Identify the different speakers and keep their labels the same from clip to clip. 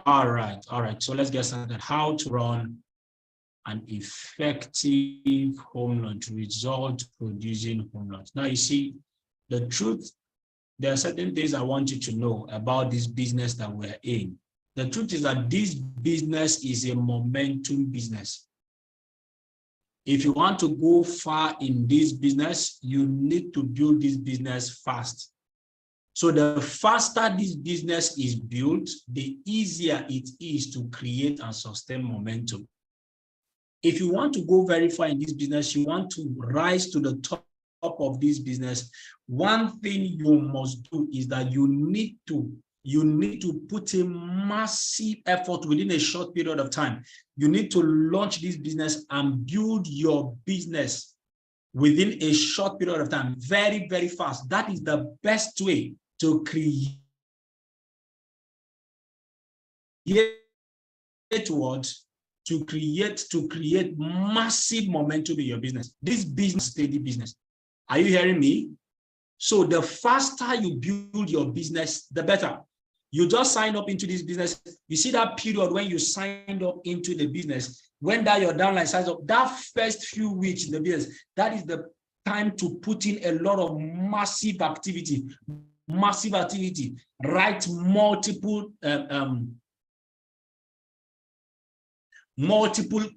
Speaker 1: All right. So let's get started. How to run an effective home launch, result producing home launch. Now, you see, the truth, there are certain things I want you to know about this business that we're in. The truth is that this business is a momentum business. If you want to go far in this business, you need to build this business fast. So the faster this business is built, the easier it is to create and sustain momentum. If you want to go very far in this business, you want to rise to the top of this business, one thing you must do is that you need to put a massive effort within a short period of time. You need to launch this business and build your business within a short period of time, very, very fast. That is the best way to create massive momentum in your business. This business, steady business. Are you hearing me? So the faster you build your business, the better. You just sign up into this business. You see that period when you signed up into the business, when that your downline signs up, that first few weeks in the business, that is the time to put in a lot of massive activity. Write multiple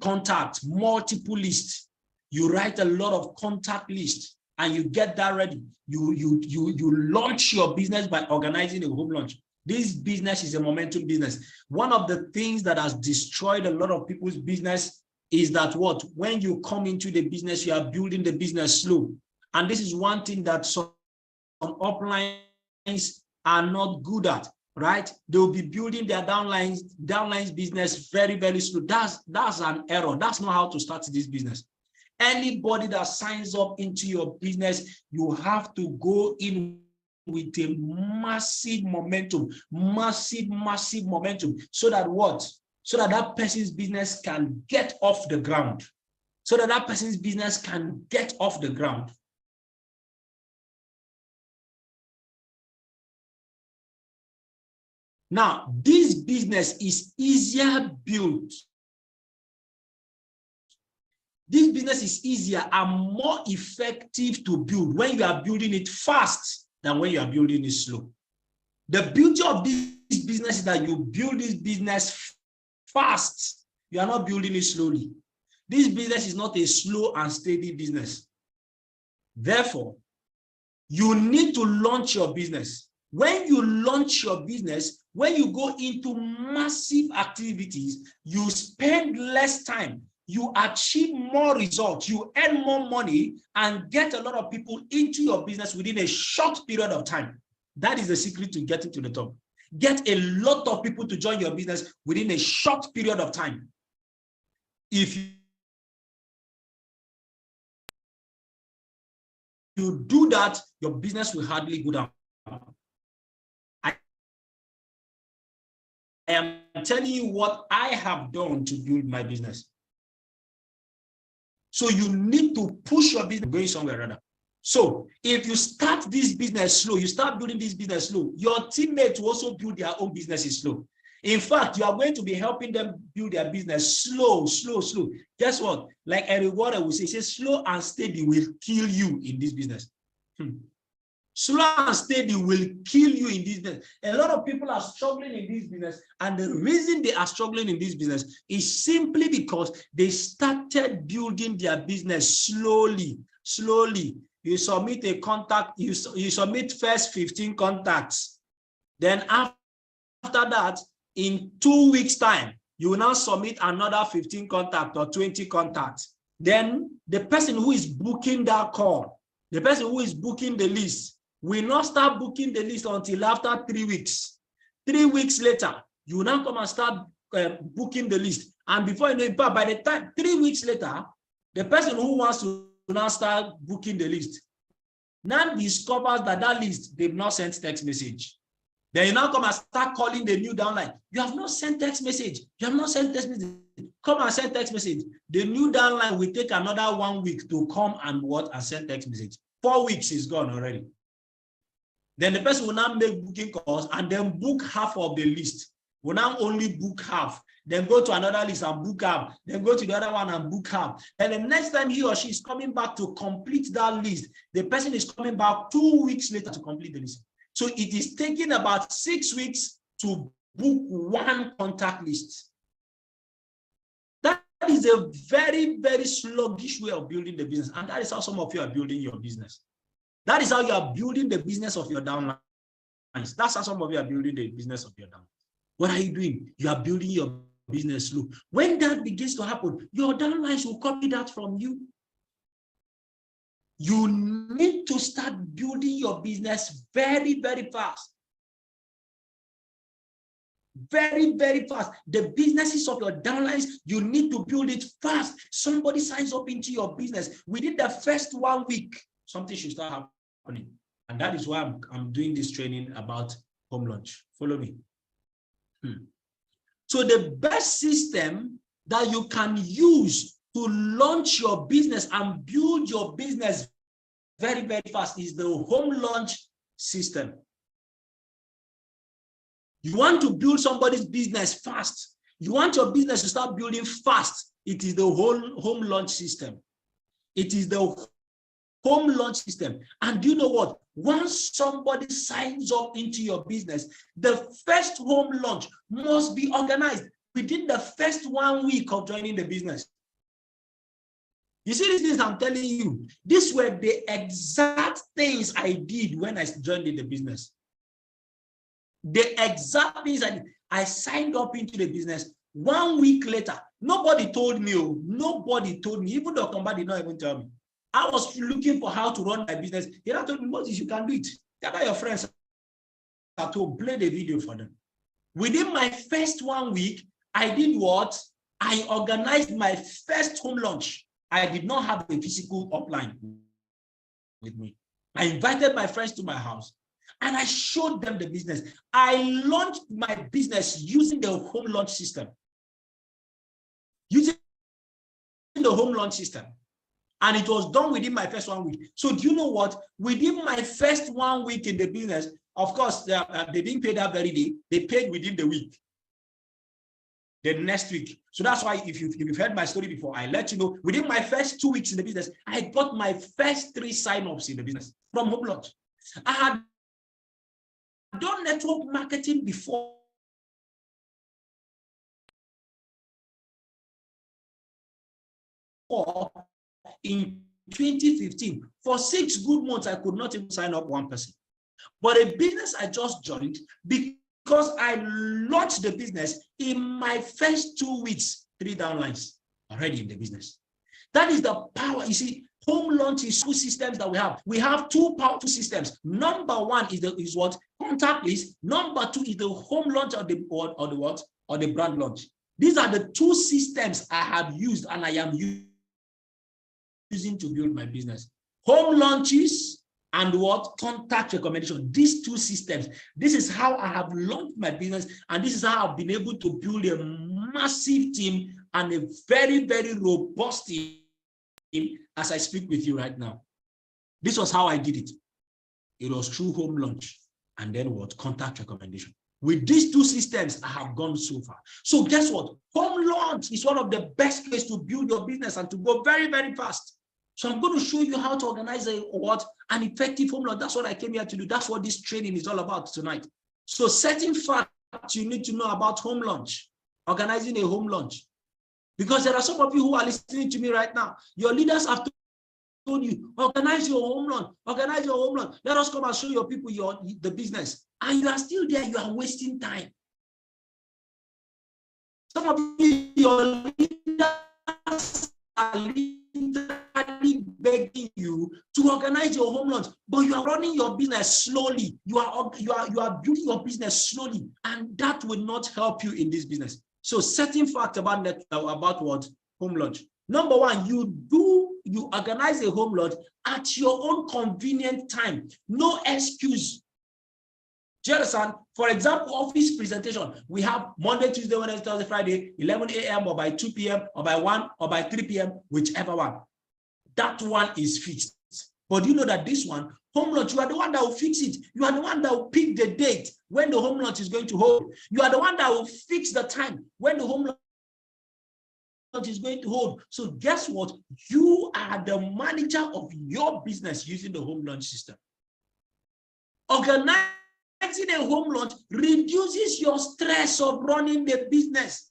Speaker 1: contacts, multiple lists. You write a lot of contact lists and you get that ready. You launch your business by organizing a home launch. This business is a momentum business. One of the things that has destroyed a lot of people's business is that when you come into the business, you are building the business slow. And this is one thing that some uplines are not good at, right? They'll be building their downlines business very, very slow. That's an error. That's not how to start this business. Anybody that signs up into your business, you have to go in with a massive momentum, massive momentum, so that that person's business can get off the ground. Now, this business is easier built. This business is easier and more effective to build when you are building it fast than when you are building it slow. The beauty of this business is that you build this business fast. You are not building it slowly. This business is not a slow and steady business. Therefore, you need to launch your business. When you launch your business, when you go into massive activities, you spend less time. You achieve more results, you earn more money, and get a lot of people into your business within a short period of time. That is the secret to getting to the top. Get a lot of people to join your business within a short period of time. If you do that, your business will hardly go down. I am telling you what I have done to build my business. So you need to push your business going somewhere rather. So if you start this business slow, you start building this business slow, your teammates will also build their own businesses slow. In fact, you are going to be helping them build their business slow. Guess what? Like Eric Warren will say, slow and steady will kill you in this business. Slow and steady will kill you in this business. A lot of people are struggling in this business, and the reason they are struggling in this business is simply because they started building their business slowly. You submit a contact, you submit first 15 contacts. Then after that, in 2 weeks' time, you will now submit another 15 contacts or 20 contacts. Then the person who is booking that call, the person who is booking the list, will not start booking the list until after 3 weeks. 3 weeks later, you will now come and start booking the list. And before you know it, by the time 3 weeks later, the person who wants to now start booking the list now discovers that list, they've not sent text message. Then you now come and start calling the new downline. You have not sent text message. Come and send text message. The new downline will take another 1 week to come and send text message. 4 weeks is gone already. Then the person will now make booking calls and then book half of the list. will now only book half, then go to another list and book half, then go to the other one and book half. And the next time he or she is coming back to complete that list, the person is coming back 2 weeks later to complete the list. So it is taking about 6 weeks to book one contact list. That is a very, very sluggish way of building the business. And that is how some of you are building your business. That is how you are building the business of your downlines. That's how some of you are building the business of your downlines. What are you doing? You are building your business slow. When that begins to happen, your downlines will copy that from you. You need to start building your business very, very fast. Very, very fast. The businesses of your downlines, you need to build it fast. Somebody signs up into your business. Within the first 1 week, something should start happening. And that is why I'm doing this training about home launch. Follow me. So the best system that you can use to launch your business and build your business very, very fast is the home launch system. You want to build somebody's business fast. You want your business to start building fast. It is the whole home launch system. It is the home launch system. And you know what? Once somebody signs up into your business, the first home launch must be organized within the first 1 week of joining the business. You see these things I'm telling you, these were the exact things I did when I joined in the business. The exact things I signed up into the business. 1 week later, nobody told me. Nobody told me. Even the company did not even tell me. I was looking for how to run my business. He told me, Moses, you can do it. Gather your friends at home, play the video for them. Within my first 1 week, I did what? I organized my first home launch. I did not have a physical upline with me. I invited my friends to my house and I showed them the business. I launched my business using the home launch system. Using the home launch system. And it was done within my first 1 week. So do you know what? Within my first 1 week in the business, of course, they didn't pay that very day. They paid within the week. The next week. So that's why if you've heard my story before, I let you know, within my first 2 weeks in the business, I got my first 3 sign-ups in the business from home launch. I had done network marketing before. In 2015, for 6 good months, I could not even sign up one person. But a business I just joined, because I launched the business in my first 2 weeks, 3 downlines already in the business. That is the power. You see, home launch is 2 systems that we have. We have 2 powerful systems. Number 1 is what? Contact list. Number 2 is the home launch or the brand launch. These are the 2 systems I have used and I am using to build my business. Home launches and what? Contact recommendation. These 2 systems. This is how I have launched my business, and this is how I've been able to build a massive team and a very, very robust team as I speak with you right now. This was how I did it. It was through home launch and then what? Contact recommendation. With these 2 systems, I have gone so far. So guess what? Home launch is one of the best ways to build your business and to go very, very fast. So I'm going to show you how to organize an effective home launch. That's what I came here to do. That's what this training is all about tonight. So certain facts you need to know about home launch, organizing a home launch. Because there are some of you who are listening to me right now. Your leaders have told you, organize your home launch, organize your home launch. Let us come and show your people the business. And you are still there, you are wasting time. Some of you, your leaders are literally begging you to organize your home launch, but you are running your business slowly. You are building your business slowly, and that will not help you in this business. So certain fact about what? Home launch. Number 1, you organize a home launch at your own convenient time. No excuse. Do you understand? For example, office presentation, we have Monday, Tuesday, Wednesday, Thursday, Friday, 11 a.m. or by 2 p.m. or by 1 or by 3 p.m., whichever one. That one is fixed. But you know that this one, home launch, you are the one that will fix it. You are the one that will pick the date when the home launch is going to hold. You are the one that will fix the time when the home launch is going to hold. So guess what? You are the manager of your business using the home launch system. Organizing a home launch reduces your stress of running the business.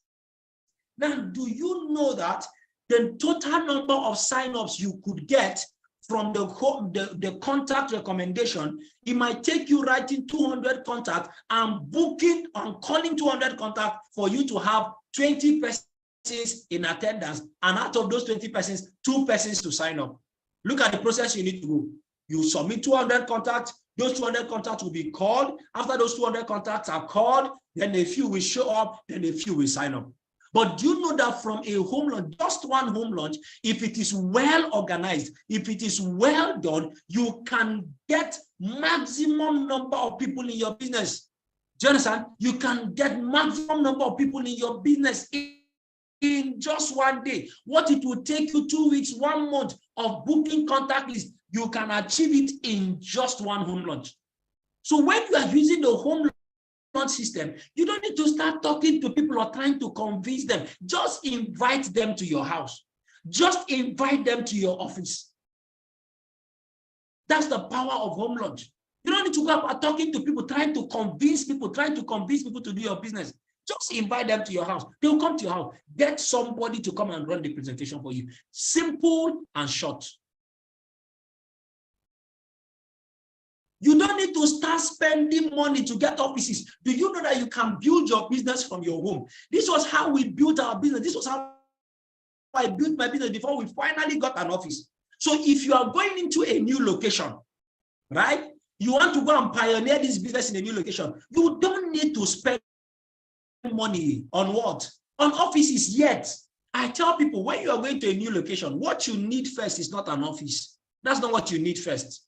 Speaker 1: Now, do you know that the total number of signups you could get from the contact recommendation, it might take you writing 200 contacts and booking and calling 200 contacts for you to have 20 persons in attendance, and out of those 20 persons, 2 persons to sign up. Look at the process you need to go. You submit 200 contacts, those 200 contacts will be called. After those 200 contacts are called, then a few will show up, then a few will sign up. But do you know that from a home launch, just one home launch, if it is well organized, if it is well done, you can get maximum number of people in your business. Do you understand? You can get maximum number of people in your business in just one day. What it will take you 2 weeks, 1 month of booking contact list, you can achieve it in just one home launch. So when you are using the home launch system, you don't need to start talking to people or trying to convince them. Just invite them to your house. Just invite them to your office. That's the power of home launch. You don't need to go about talking to people, trying to convince people to do your business. Just invite them to your house. They'll come to your house. Get somebody to come and run the presentation for you. Simple and short. You don't need to start spending money to get offices. Do you know that you can build your business from your home? This was how we built our business. This was how I built my business before we finally got an office. So if you are going into a new location, right? You want to go and pioneer this business in a new location. You don't need to spend money on what? On offices yet. I tell people, when you are going to a new location, what you need first is not an office. That's not what you need first.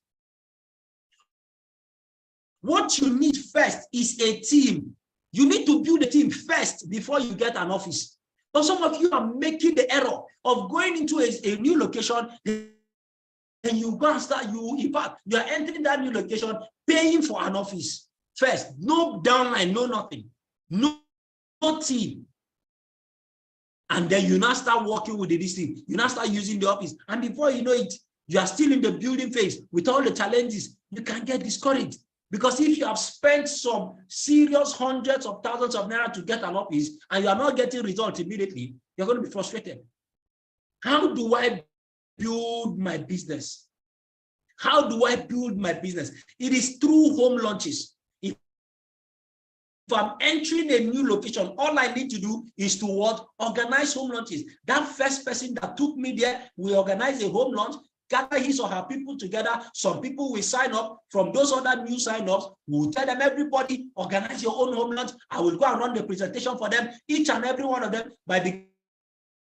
Speaker 1: What you need first is a team. You need to build a team first before you get an office. But some of you are making the error of going into a new location, and you go and start, in fact, you are entering that new location, paying for an office first. No downline, no nothing, no team. And then you now start working with this team. You now start using the office. And before you know it, you are still in the building phase with all the challenges. You can get discouraged. Because if you have spent some serious hundreds of thousands of naira to get an office and you are not getting results immediately, you're going to be frustrated. How do I build my business? How do I build my business? It is through home launches. If I'm entering a new location, all I need to do is to what? Organize home launches. That first person that took me there will organize a home launch, gather his or her people together. Some people will sign up. From those other new sign-ups, we'll tell them, everybody, organize your own home launch. I will go and run the presentation for them, each and every one of them, by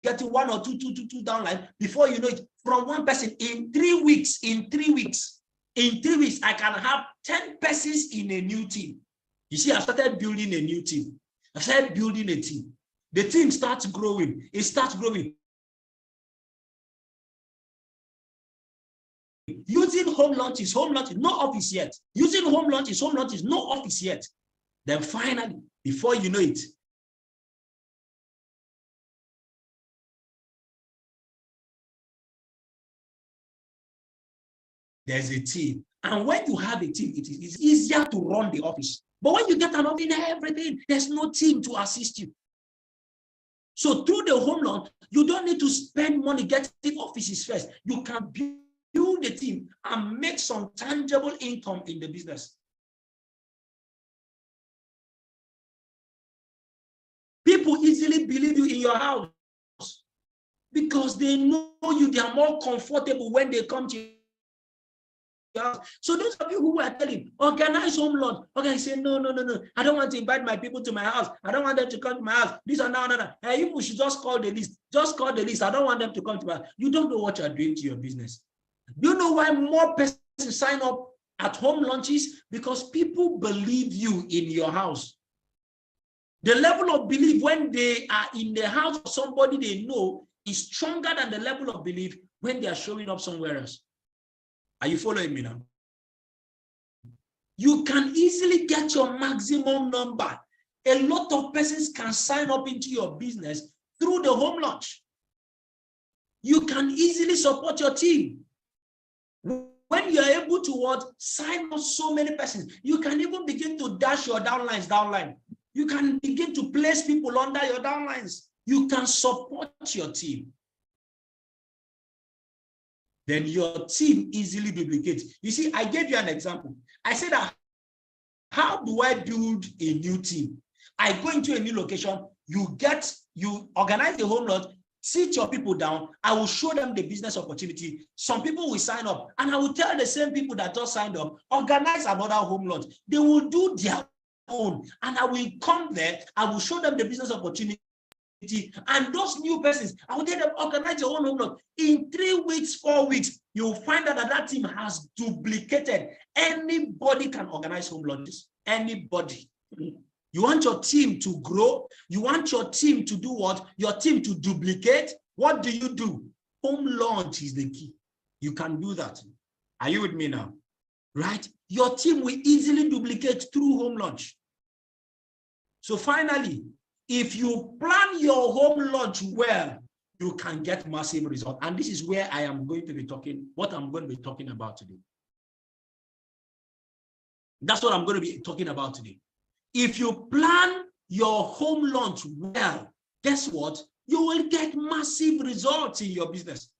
Speaker 1: getting 1 or 2 downline. Before you know it, from one person, in 3 weeks, I can have 10 persons in a new team. You see, I started building a new team. I started building a team. The team starts growing. It starts growing. Using home launches, no office yet. Using home launches, no office yet. Then finally, before you know it, there's a team. And when you have a team, it is easier to run the office. But when you get an office, everything, there's no team to assist you. So through the home launch, you don't need to spend money getting offices first. You can build a team and make some tangible income in the business. People easily believe you in your house because they know you. They are more comfortable when they come to your house. So those of you who are telling, organize home launch. Okay, I say, no. I don't want to invite my people to my house. I don't want them to come to my house. This or no. Hey, you should just call the list. Just call the list. I don't want them to come to my house. You don't know what you're doing to your business. Do you know why more persons sign up at home launches? Because people believe you in your house. The level of belief when they are in the house of somebody they know is stronger than the level of belief when they are showing up somewhere else. Are you following me now? You can easily get your maximum number. A lot of persons can sign up into your business through the home launch. You can easily support your team. When you're able to sign up so many persons, you can even begin to dash your downline. You can begin to place people under your downlines. You can support your team. Then your team easily duplicates. You see, I gave you an example. I said that, how do I build a new team? I go into a new location, you organize the home launch, sit your people down, I will show them the business opportunity. Some people will sign up, and I will tell the same people that just signed up, organize another home launch. They will do their own, and I will come there, I will show them the business opportunity. And those new persons, I will tell them, organize your own home launch. In 3 weeks, 4 weeks, you'll find out that team has duplicated. Anybody can organize home launches. Anybody. You want your team to grow? You want your team to do what? Your team to duplicate? What do? Home launch is the key. You can do that. Are you with me now? Right? Your team will easily duplicate through home launch. So finally, if you plan your home launch well, you can get massive results. And this is where I am going to be talking, what I'm going to be talking about today. That's what I'm going to be talking about today. If you plan your home launch well, guess what? You will get massive results in your business.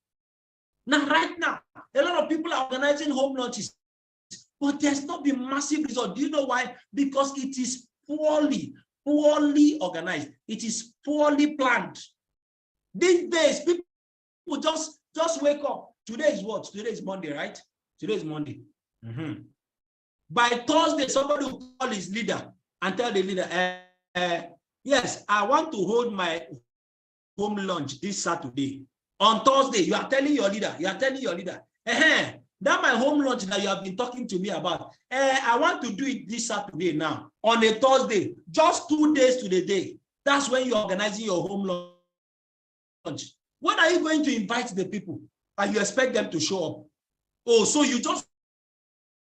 Speaker 1: Now, right now, a lot of people are organizing home launches, but there's not been massive results. Do you know why? Because it is poorly organized. It is poorly planned. These days, people just wake up. Today is what? Today is Monday, right? Today is Monday. By Thursday, somebody will call his leader and tell the leader, yes, I want to hold my home launch this Saturday. On Thursday, you are telling your leader, that my home launch that you have been talking to me about, I want to do it this Saturday now. On a Thursday, just 2 days to the day. That's when you're organizing your home launch. When are you going to invite the people and you expect them to show up? Oh, so you just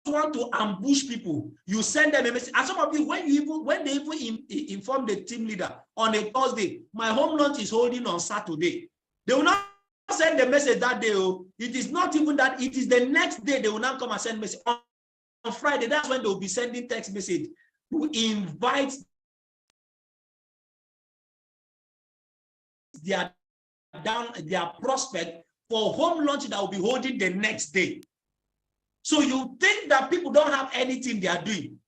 Speaker 1: want to ambush people. You send them a message. And some of you, when they even inform the team leader on a Thursday, my home launch is holding on Saturday, they will not send the message that day. Oh, it is not even that, it is the next day they will not come and send message. On Friday, that's when they will be sending text message to invite their prospect for home launch that will be holding the next day. So you think that people don't have anything they are doing.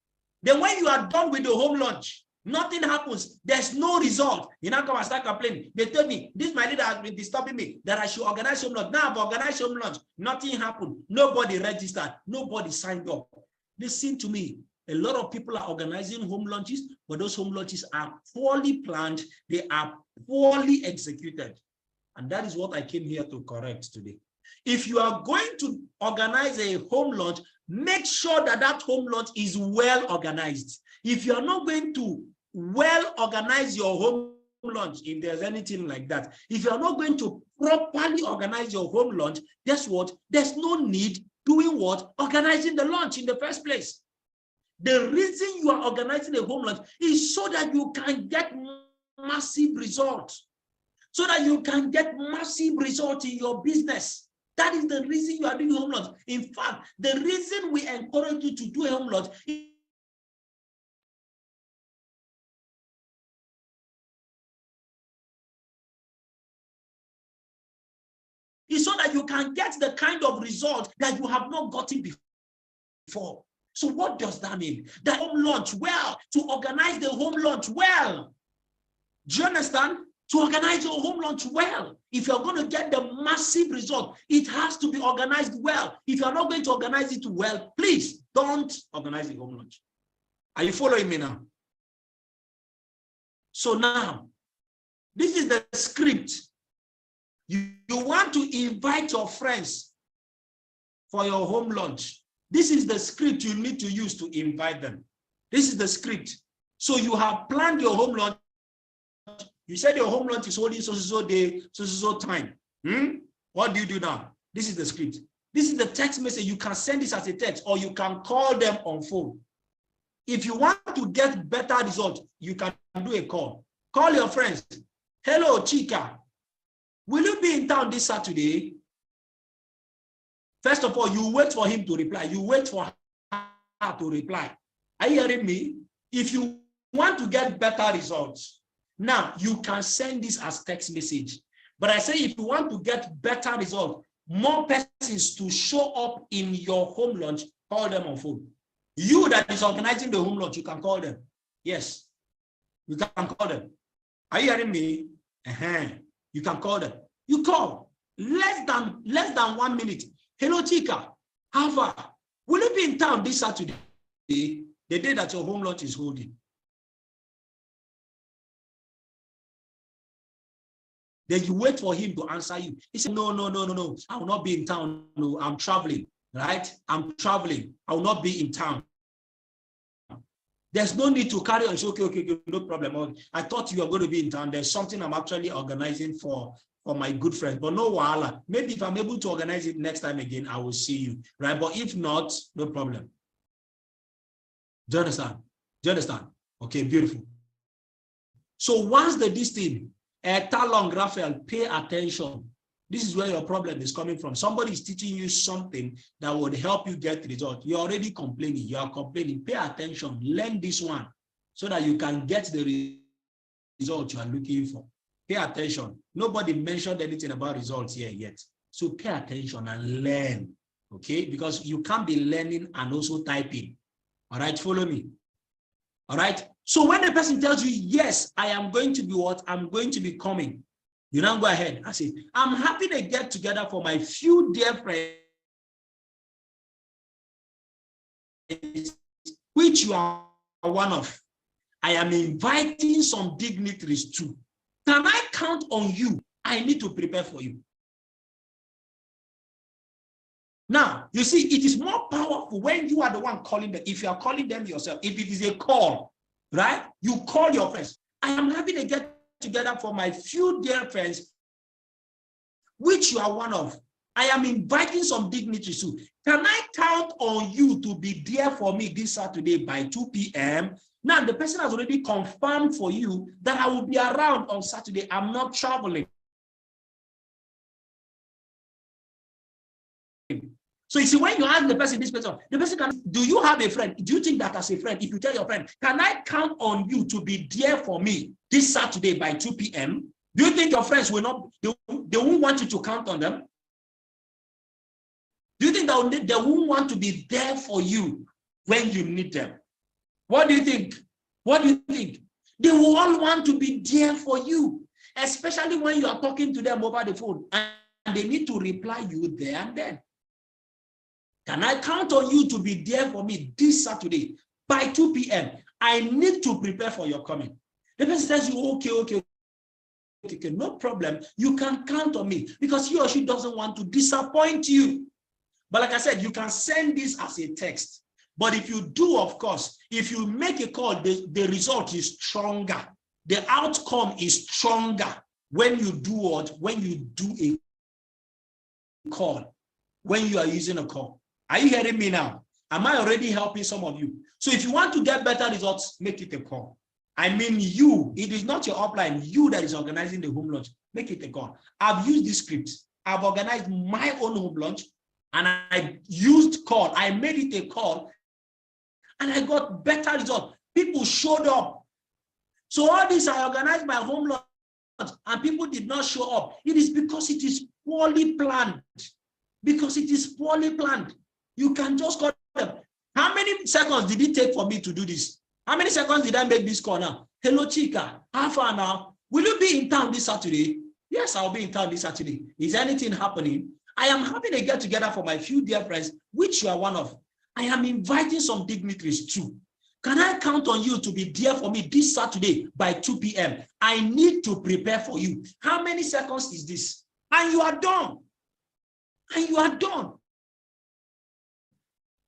Speaker 1: Then when you are done with the home launch, nothing happens. There's no result. You now come and start complaining. They told me, this my leader has been disturbing me, that I should organize home launch. Now I've organized home launch. Nothing happened. Nobody registered. Nobody signed up. Listen to me. A lot of people are organizing home launches, but those home launches are poorly planned. They are poorly executed. And that is what I came here to correct today. If you are going to organize a home launch, make sure that that home launch is well organized. If you are not going to well organize your home launch, if there's anything like that, if you are not going to properly organize your home launch, guess what? There's no need doing what? Organizing the launch in the first place. The reason you are organizing a home launch is so that you can get massive results. So that you can get massive results in your business. That is the reason you are doing home launch. In fact, the reason we encourage you to do a home launch is so that you can get the kind of result that you have not gotten before. So what does that mean? The home launch well, to organize the home launch well. Do you understand? To organize your home launch well. If you're going to get the massive result, it has to be organized well. If you're not going to organize it well, please don't organize the home launch. Are you following me now? So now, this is the script. You want to invite your friends for your home launch. This is the script you need to use to invite them. This is the script. So you have planned your home launch. You said your home launch is holding so day, so time. What do you do now? This is the script. This is the text message. You can send this as a text, or you can call them on phone. If you want to get better results, you can do a call. Call your friends. Hello, Chika. Will you be in town this Saturday? First of all, you wait for him to reply. You wait for her to reply. Are you hearing me? If you want to get better results, now you can send this as text message. But I say if you want to get better results, more persons to show up in your home launch, call them on phone. You that is organizing the home launch, you can call them. Yes, you can call them. Are you hearing me? You can call them. You call less than 1 minute. Hello, Chika. How far? Will you be in town this Saturday? The day that your home launch is holding. Then you wait for him to answer you. He said, no. I will not be in town. No, I'm traveling, right? I'm traveling. I will not be in town. There's no need to carry on. Say, okay, no problem. I thought you were going to be in town. There's something I'm actually organizing for my good friend. But no wahala. Maybe if I'm able to organize it next time again, I will see you, right? But if not, no problem. Do you understand? Do you understand? Okay, beautiful. So once this thing, Talong, Raphael, pay attention. This is where your problem is coming from. Somebody is teaching you something that would help you get results. You're already complaining. You are complaining. Pay attention. Learn this one so that you can get the result you are looking for. Pay attention. Nobody mentioned anything about results here yet. So pay attention and learn. Okay? Because you can't be learning and also typing. All right? Follow me. All right? So when a person tells you, yes, I am going to be what? I'm going to be coming. You now go ahead and say, I'm happy to get together for my few dear friends, which you are one of. I am inviting some dignitaries too. Can I count on you? I need to prepare for you. Now, you see, it is more powerful when you are the one calling them. If you are calling them yourself, if it is a call, right? You call your friends. I am happy to get together for my few dear friends, which you are one of. I am inviting some dignitaries too. Can I count on you to be there for me this Saturday by 2 p.m.? Now, the person has already confirmed for you that I will be around on Saturday. I'm not traveling. So you see, when you ask the person, the person can, do you have a friend? Do you think that as a friend, if you tell your friend, can I count on you to be there for me this Saturday by 2 p.m.? Do you think your friends will not, they won't want you to count on them? Do you think they won't want to be there for you when you need them? What do you think? What do you think? They will all want to be there for you, especially when you are talking to them over the phone and they need to reply you there and then. Can I count on you to be there for me this Saturday by 2 p.m.? I need to prepare for your coming. The person says, okay, no problem. You can count on me, because he or she doesn't want to disappoint you. But like I said, you can send this as a text. But if you do, of course, if you make a call, the result is stronger. The outcome is stronger when you do what? When you do a call, when you are using a call. Are you hearing me now? Am I already helping some of you? So if you want to get better results, make it a call. I mean you, it is not your upline, you that is organizing the home launch, make it a call. I've used this script. I've organized my own home launch and I used call. I made it a call and I got better results. People showed up. So all this, I organized my home launch and people did not show up. It is because it is poorly planned. Because it is poorly planned. You can just call them. How many seconds did it take for me to do this? How many seconds did I make this call now? Hello, Chika. How far now? Will you be in town this Saturday? Yes, I'll be in town this Saturday. Is anything happening? I am happy to get together for my few dear friends, which you are one of. I am inviting some dignitaries too. Can I count on you to be there for me this Saturday by 2 p.m.? I need to prepare for you. How many seconds is this? And you are done. And you are done.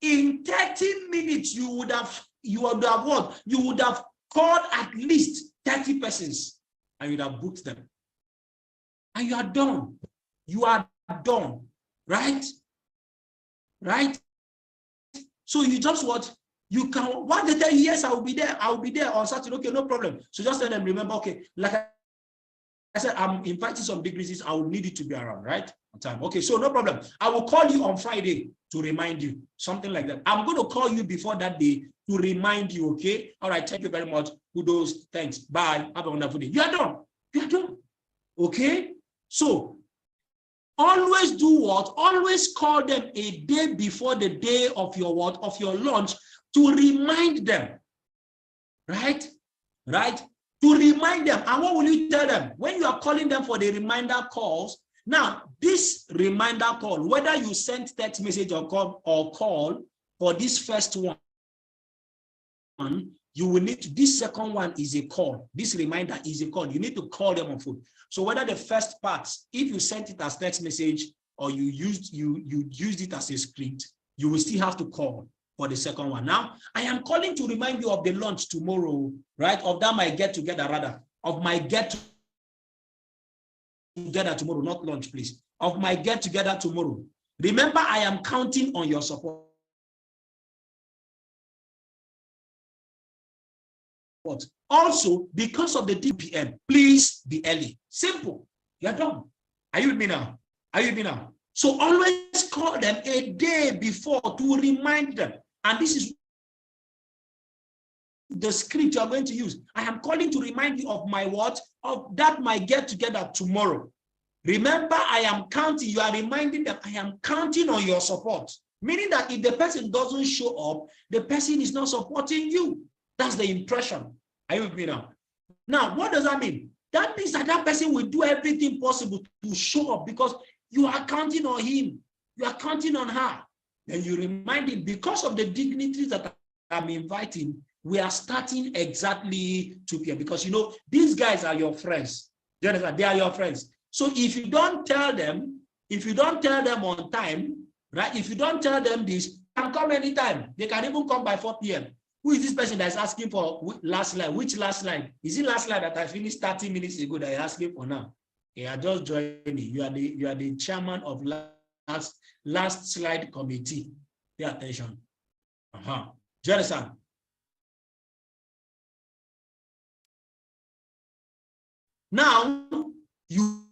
Speaker 1: In 30 minutes, you would have what? You would have called at least 30 persons and you'd have booked them. And you are done. You are done, right? right? So you just what? You can, once they tell you, yes, I will be there on Saturday, okay, no problem. So just tell them, remember, okay, like I said, I'm inviting some degrees, I will need it to be around, right? On time. Okay, so no problem. I will call you on Friday to remind you, something like that. I'm going to call you before that day to remind you, okay? All right, thank you very much. Kudos, thanks, bye, have a wonderful day. You are done. You are done. Okay? So, always do what? Always call them a day before the day of your what? Of your launch to remind them. Right? Right? To remind them. And what will you tell them? When you are calling them for the reminder calls, now this reminder call, whether you send text message or call for this first one, you will need to, this second one is a call. This reminder is a call. You need to call them on phone. So whether the first part, if you sent it as text message or you used it as a script, you will still have to call for the second one. Now, I am calling to remind you of the launch tomorrow, right? Of that my get together, rather, of my get together tomorrow, not launch, please. Of my get together tomorrow. Remember, I am counting on your support. Also, because of the DPM, please be early. Simple. You're done. Are you with me now? Are you with me now? So always call them a day before to remind them. And this is the script you're going to use. I am calling to remind you of my what? Of that my get together tomorrow. Remember, I am counting. You are reminding them, I am counting on your support. Meaning that if the person doesn't show up, the person is not supporting you. That's the impression. Are you with me now? Now, what does that mean? That means that that person will do everything possible to show up because you are counting on him. You are counting on her. Then you remind him, because of the dignitaries that I'm inviting, we are starting exactly 2 p.m. Because, you know, these guys are your friends. They are your friends. So if you don't tell them on time, right? If you don't tell them this, they can come anytime. They can even come by 4 p.m. Who is this person that's asking for last line? Which last line? Is it last line that I finished 30 minutes ago that you're asking for now? You are just joining. You are the chairman of last slide committee. Pay attention. Do you understand? Now, you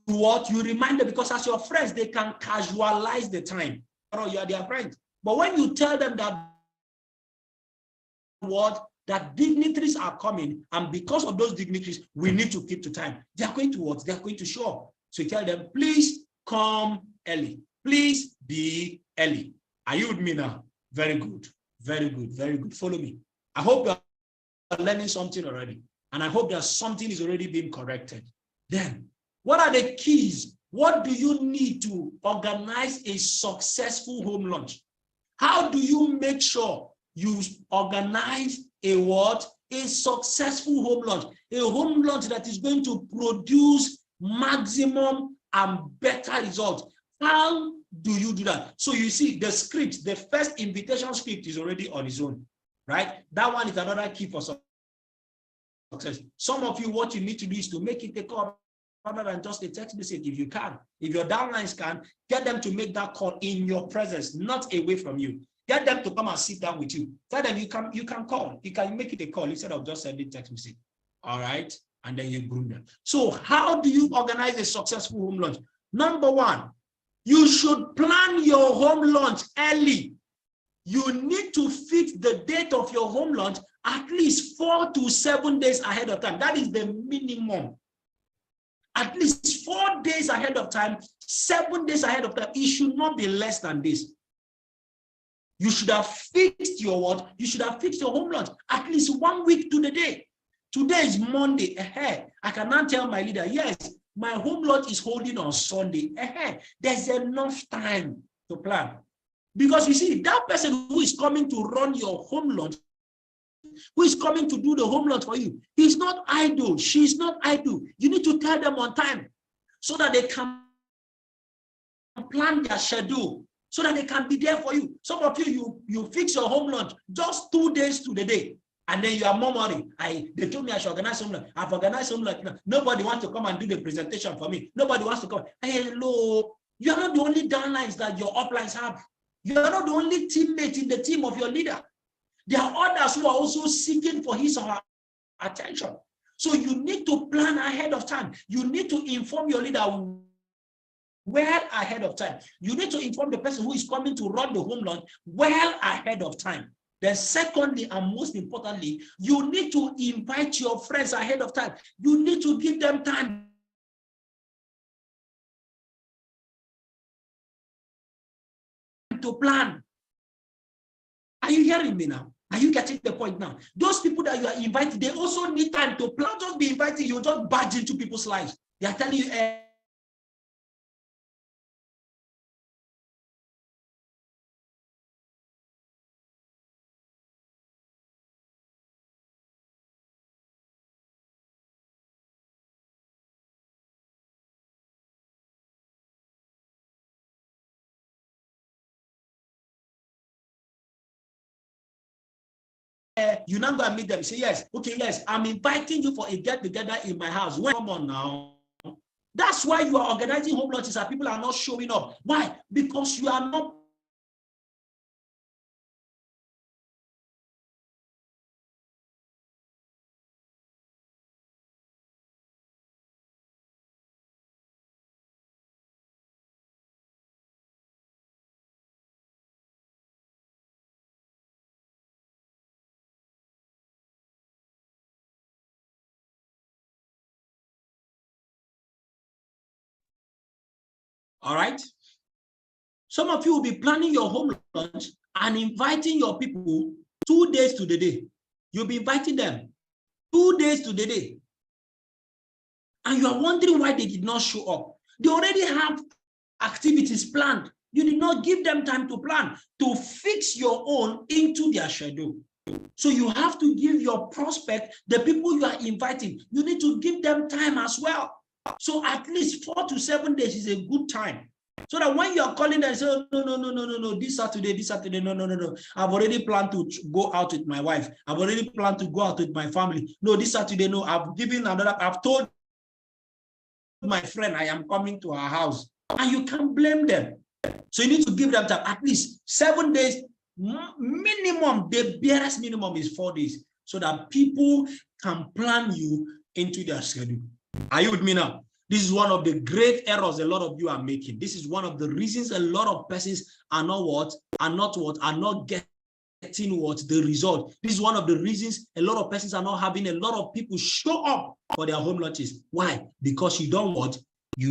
Speaker 1: remind them, because as your friends, they can casualize the time. Or you are their friends. But when you tell them that that dignitaries are coming, and because of those dignitaries, we need to keep to time, they are going to what? They are going to show up. So you tell them, please come early. Please be early. Are you with me now? Very good. Very good. Very good. Follow me. I hope you are learning something already. And I hope that something is already being corrected. Then, what are the keys? What do you need to organize a successful home launch? How do you make sure you organize a what? A successful home launch. A home launch that is going to produce maximum and better results. How do you do that? So you see the script, the first invitation script is already on its own, right? That one is another key for success. Some of you, what you need to do is to make it a call rather than just a text message if you can. If your downlines can, get them to make that call in your presence, not away from you. Get them to come and sit down with you. Tell them you can call. You can make it a call instead of just sending text message. All right? And then you groom them. So how do you organize a successful home launch? Number one, you should plan your home launch early. You need to fix the date of your home launch at least 4 to 7 days ahead of time. That is the minimum. At least 4 days ahead of time, 7 days ahead of time. It should not be less than this. You should have fixed your what? You should have fixed your home launch at least 1 week to the day. Today is Monday. I can now tell my leader, yes, my home launch is holding on Sunday. There's enough time to plan. Because you see, that person who is coming to run your home launch, who is coming to do the home launch for you, he's not idle. She's not idle. You need to tell them on time so that they can plan their schedule, so that they can be there for you. Some of you fix your home launch just 2 days to the day, and then you are murmuring. They told me I should organize home launch. I've organized home launch. Nobody wants to come and do the presentation for me. Nobody wants to come. Hello, you are not the only downlines that your uplines have. You are not the only teammate in the team of your leader. There are others who are also seeking for his or her attention. So you need to plan ahead of time. You need to inform your leader well ahead of time. You need to inform the person who is coming to run the home launch well ahead of time. Then secondly, and most importantly, you need to invite your friends ahead of time. You need to give them time to plan. Are you hearing me now? Are you getting the point now? Those people that you are inviting, they also need time to plan. Just be inviting you, just barge into people's lives. They are telling you, you now go and meet them. Say, yes, okay, yes, I'm inviting you for a get-together in my house. Well, come on now. That's why you are organizing home launches and people are not showing up. Why? Because you are not all right. Some of you will be planning your home launch and inviting your people 2 days to the day. You'll be inviting them 2 days to the day. And you are wondering why they did not show up. They already have activities planned. You did not give them time to plan, to fix your own into their schedule. So you have to give your prospect, the people you are inviting, you need to give them time as well. So at least 4 to 7 days is a good time. So that when you are calling them, say, oh, no, this Saturday, no. I've already planned to go out with my wife. I've already planned to go out with my family. No, this Saturday, no, I've told my friend I am coming to her house. And you can't blame them. So you need to give them time, at least 7 days, minimum, the barest minimum is 4 days, so that people can plan you into their schedule. Are you with me now? This is one of the great errors a lot of you are making. This is one of the reasons a lot of persons are not getting the result. This is one of the reasons a lot of persons are not having a lot of people show up for their home launches. Why? Because you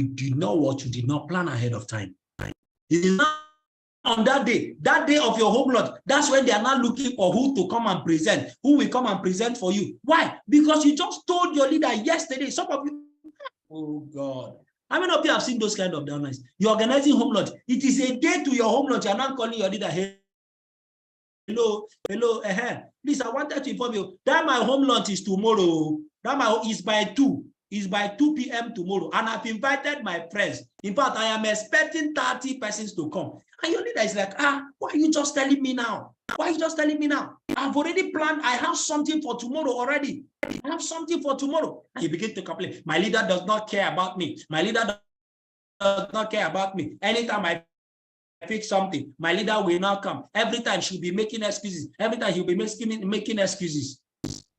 Speaker 1: did not plan ahead of time. It is not on that day of your home launch, that's when they are not looking for who to come and present, who will come and present for you. Why? Because you just told your leader yesterday. Some of you, oh God, how many of you have seen those kind of downlines? You're organizing home launch. It is a day to your home launch. You're not calling your leader, hey, hello, please, I wanted to inform you that my home launch is tomorrow. That is by 2. Is by 2 p.m. tomorrow, and I've invited my friends. In fact, I am expecting 30 persons to come. And your leader is like, why are you just telling me now? Why are you just telling me now? I've already planned. I have something for tomorrow already. I have something for tomorrow. And you begin to complain. My leader does not care about me. My leader does not care about me. Anytime I fix something, my leader will not come. Every time she'll be making excuses. Every time he'll be making excuses.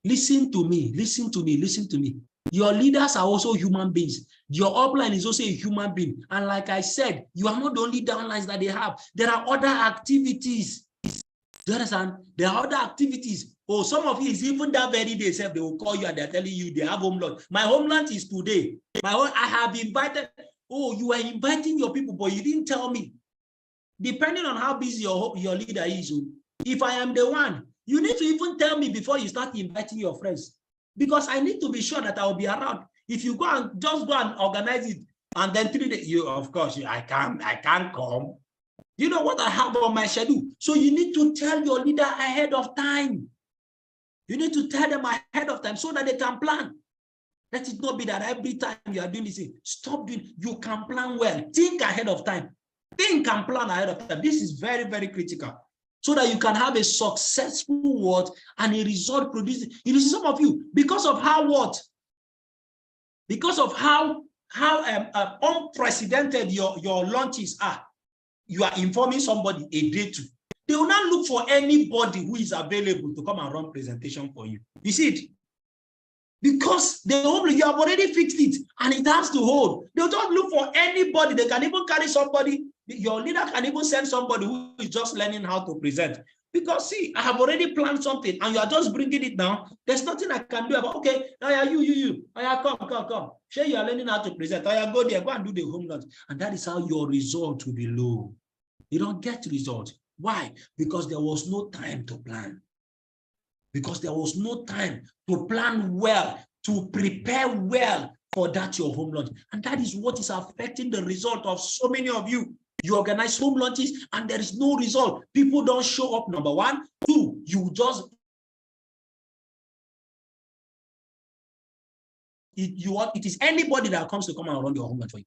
Speaker 1: Listen to me. Listen to me. Listen to me. Your leaders are also human beings. Your upline is also a human being. And like I said, you are not the only downlines that they have. There are other activities. Do you understand? There are other activities. Oh, some of you is even that very day, they will call you and they're telling you they have home launch. My home launch is today. I have invited. Oh, you are inviting your people, but you didn't tell me. Depending on how busy your leader is, if I am the one, you need to even tell me before you start inviting your friends. Because I need to be sure that I will be around. If you go and organize it, and then 3 days, of course, I can't come. You know what I have on my schedule. So you need to tell your leader ahead of time. You need to tell them ahead of time so that they can plan. Let it not be that every time you are doing this, stop doing. You can plan well. Think ahead of time. Think and plan ahead of time. This is very, very critical, so that you can have a successful what and a result produced. You know, some of you, because of how unprecedented your launches are, you are informing somebody a day to, they will not look for anybody who is available to come and run presentation for you. You see it? Because you have already fixed it and it has to hold. They'll just look for anybody. They can even carry somebody. Your leader can even send somebody who is just learning how to present. Because see, I have already planned something and you are just bringing it down. There's nothing I can do about, okay, now you. Come. Sure, you are learning how to present. Go there, go and do the home lunch. And that is how your result will be low. You don't get result. Why? Because there was no time to plan. Because there was no time to plan well, to prepare well for that your home lunch. And that is what is affecting the result of so many of you. You organize home lunches and there is no result. People don't show up, number one. Two, you just... It is anybody that comes to come and run your home lunch for you.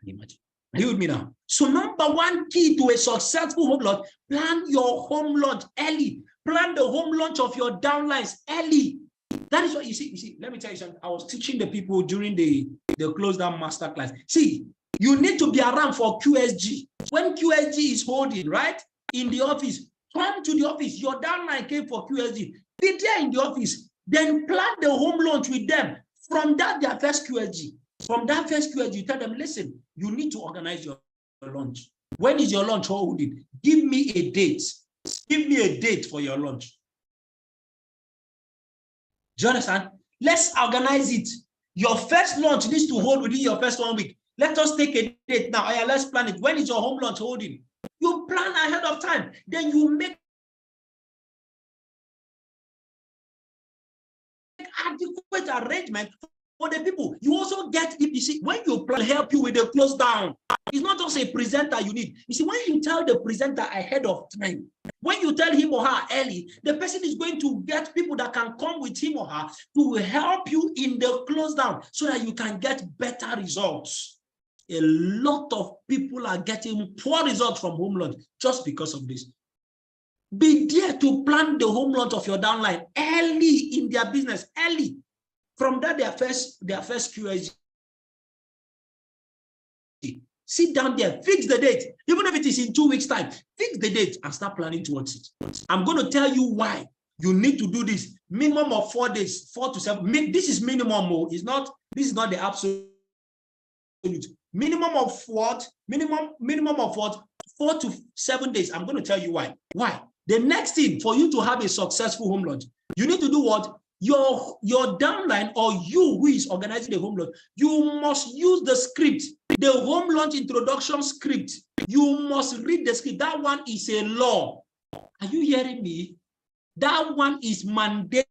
Speaker 1: Imagine. Are you with me now? So number one key to a successful home lunch, plan your home lunch early. Plan the home lunch of your downlines early. That is what you see. Let me tell you something. I was teaching the people during the close down masterclass. See, you need to be around for QSG. When QSG is holding, right, in the office, come to the office. Your downline came for QSG. Be there in the office. Then plan the home lunch with them. From that, their first QSG. From that first QSG, you tell them, listen, you need to organize your lunch. When is your lunch holding? Give me a date. Give me a date for your lunch. Do you understand? Let's organize it. Your first lunch needs to hold within your first 1 week. Let us take a date now. Let's plan it. When is your home lunch holding? You plan ahead of time. Then you make adequate arrangement for the people. You also get, you see, when you plan, help you with the close down. It's not just a presenter you need. You see, when you tell the presenter ahead of time, when you tell him or her early, the person is going to get people that can come with him or her to help you in the close down so that you can get better results. A lot of people are getting poor results from home lunch just because of this. Be there to plan the home lunch of your downline early in their business, early. From that, their first QSG. Sit down there, fix the date. Even if it is in 2 weeks' time, fix the date and start planning towards it. I'm going to tell you why you need to do this. Minimum of 4 days, 4 to 7. This is minimum. This is not the absolute. Minimum of what? Minimum of what? 4 to 7 days. I'm going to tell you why. Why? The next thing for you to have a successful home lunch, you need to do what? Your downline or you who is organizing the home lunch, you must use the script, the home lunch introduction script. You must read the script. That one is a law. Are you hearing me? That one is mandatory.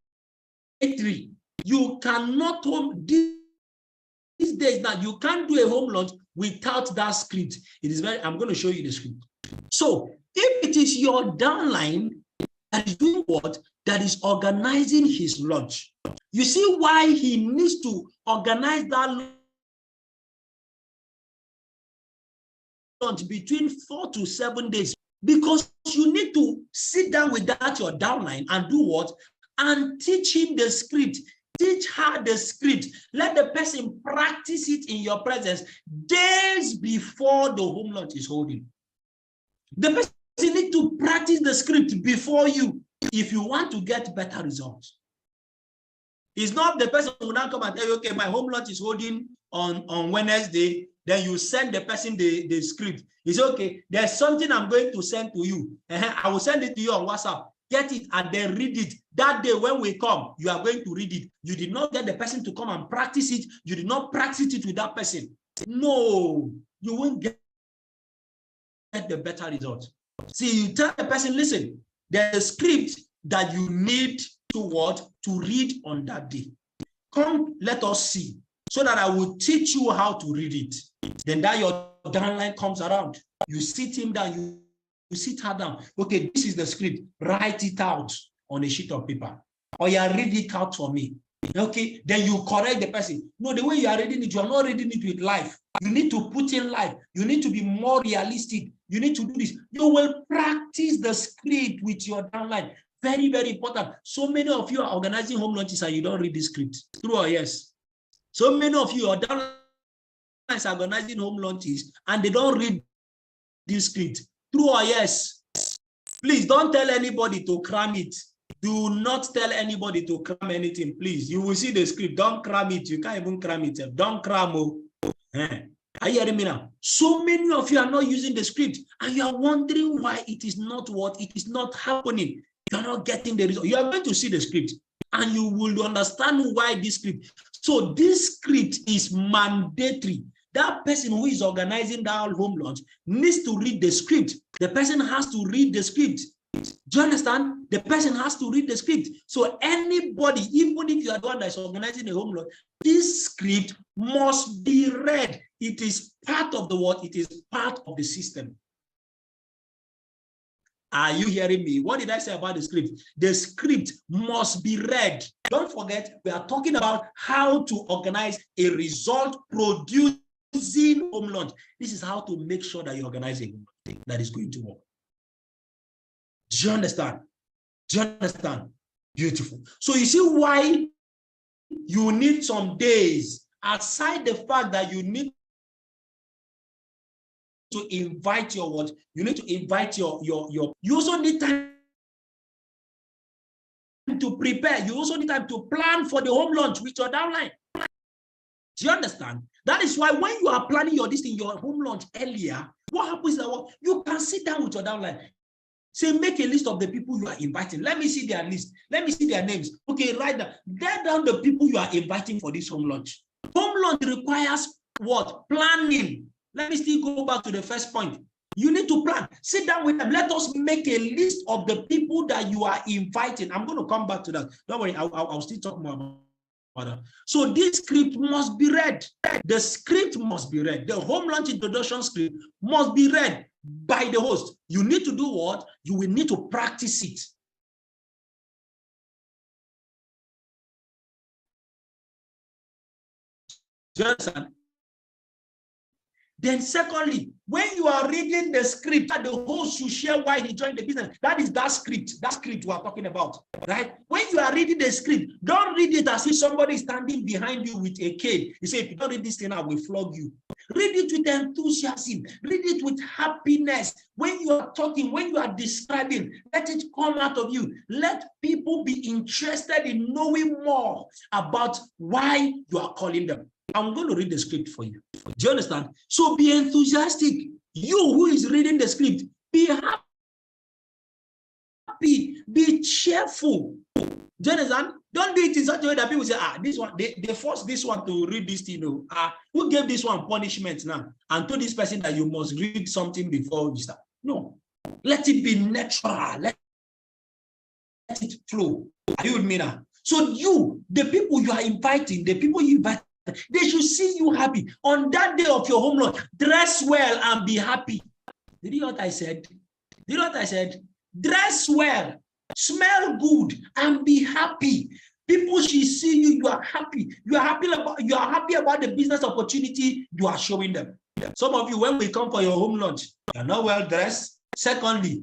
Speaker 1: You cannot these days now, you can't do a home lunch without that script. It is I'm going to show you the script. So if it is your downline that is doing what? That is organizing his lunch. You see why he needs to organize that lunch between 4 to 7 days. Because you need to sit down with that your downline and do what? And teach him the script. Teach her the script. Let the person practice it in your presence days before the home lunch is holding. The person needs to practice the script before you if you want to get better results. It's not the person who will now come and tell you, okay, my home lunch is holding on Wednesday. Then you send the person the script. It's okay. There's something I'm going to send to you. I will send it to you on WhatsApp. Get it and then read it. That day when we come, you are going to read it. You did not get the person to come and practice it. You did not practice it with that person. No, you won't get the better result. See, you tell the person, listen, there's a script that you need to what? To read on that day. Come, let us see. So that I will teach you how to read it. Then that your downline comes around. You sit him down, you sit her down. Okay, this is the script. Write it out on a sheet of paper. Or you read it out for me. Okay, then you correct the person. No, the way you are reading it, you are not reading it with life. You need to put in life. You need to be more realistic. You need to do this. You will practice the script with your downline. Very, very important. So many of you are organizing home lunches and you don't read the script. True or yes? So many of you are downlines are organizing home lunches and they don't read this script. True or yes? Please don't tell anybody to cram it. Do not tell anybody to cram anything, please. You will see the script. Don't cram it. You can't even cram it. Don't cram. Are you hearing me now? So many of you are not using the script, and you are wondering why it is not what? It is not happening. You are not getting the result. You are going to see the script, and you will understand why this script. So this script is mandatory. That person who is organizing that home launch needs to read the script. The person has to read the script. Do you understand? The person has to read the script. So anybody, even if you are the one that is organizing a home launch, this script must be read. It is part of the what? It is part of the system. Are you hearing me? What did I say about the script? The script must be read. Don't forget, we are talking about how to organize a result-producing home launch. This is how to make sure that you're organizing that is going to work. Do you understand? Do you understand? Beautiful. So you see why you need some days, aside the fact that you need to invite your what? You need to invite your you also need time to prepare. You also need time to plan for the home launch with your downline. Do you understand? That is why when you are planning your home launch earlier, what happens is that you can sit down with your downline. Say, make a list of the people you are inviting. Let me see their list. Let me see their names. Okay, write down the people you are inviting for this home launch. Home launch requires what? Planning. Let me still go back to the first point. You need to plan. Sit down with them. Let us make a list of the people that you are inviting. I'm going to come back to that. Don't worry, I'll still talk more about that. So this script must be read. The script must be read. The home launch introduction script must be read by the host. You need to do what? You will need to practice it. Do you understand? Then secondly, when you are reading the script, the host should share why he joined the business. That is that script we are talking about, right? When you are reading the script, don't read it as if somebody is standing behind you with a cane. You say, if you don't read this thing, I will flog you. Read it with enthusiasm. Read it with happiness. When you are talking, when you are describing, let it come out of you. Let people be interested in knowing more about why you are calling them. I'm going to read the script for you. Do you understand? So be enthusiastic. You who is reading the script, be happy, be cheerful. Do you understand? Don't do it in such a way that people say, this one, they force this one to read this thing. Who gave this one punishment now and told this person that you must read something before you start? No. Let it be natural. Let it flow. Are you with me now? So you, the people you are inviting, the people you invite, they should see you happy. On that day of your home launch, dress well and be happy. Did you hear what I said? Did you know what I said? Dress well, smell good, and be happy. People should see you. You are happy. You are happy about the business opportunity you are showing them. Some of you, when we come for your home launch, you are not well dressed. Secondly,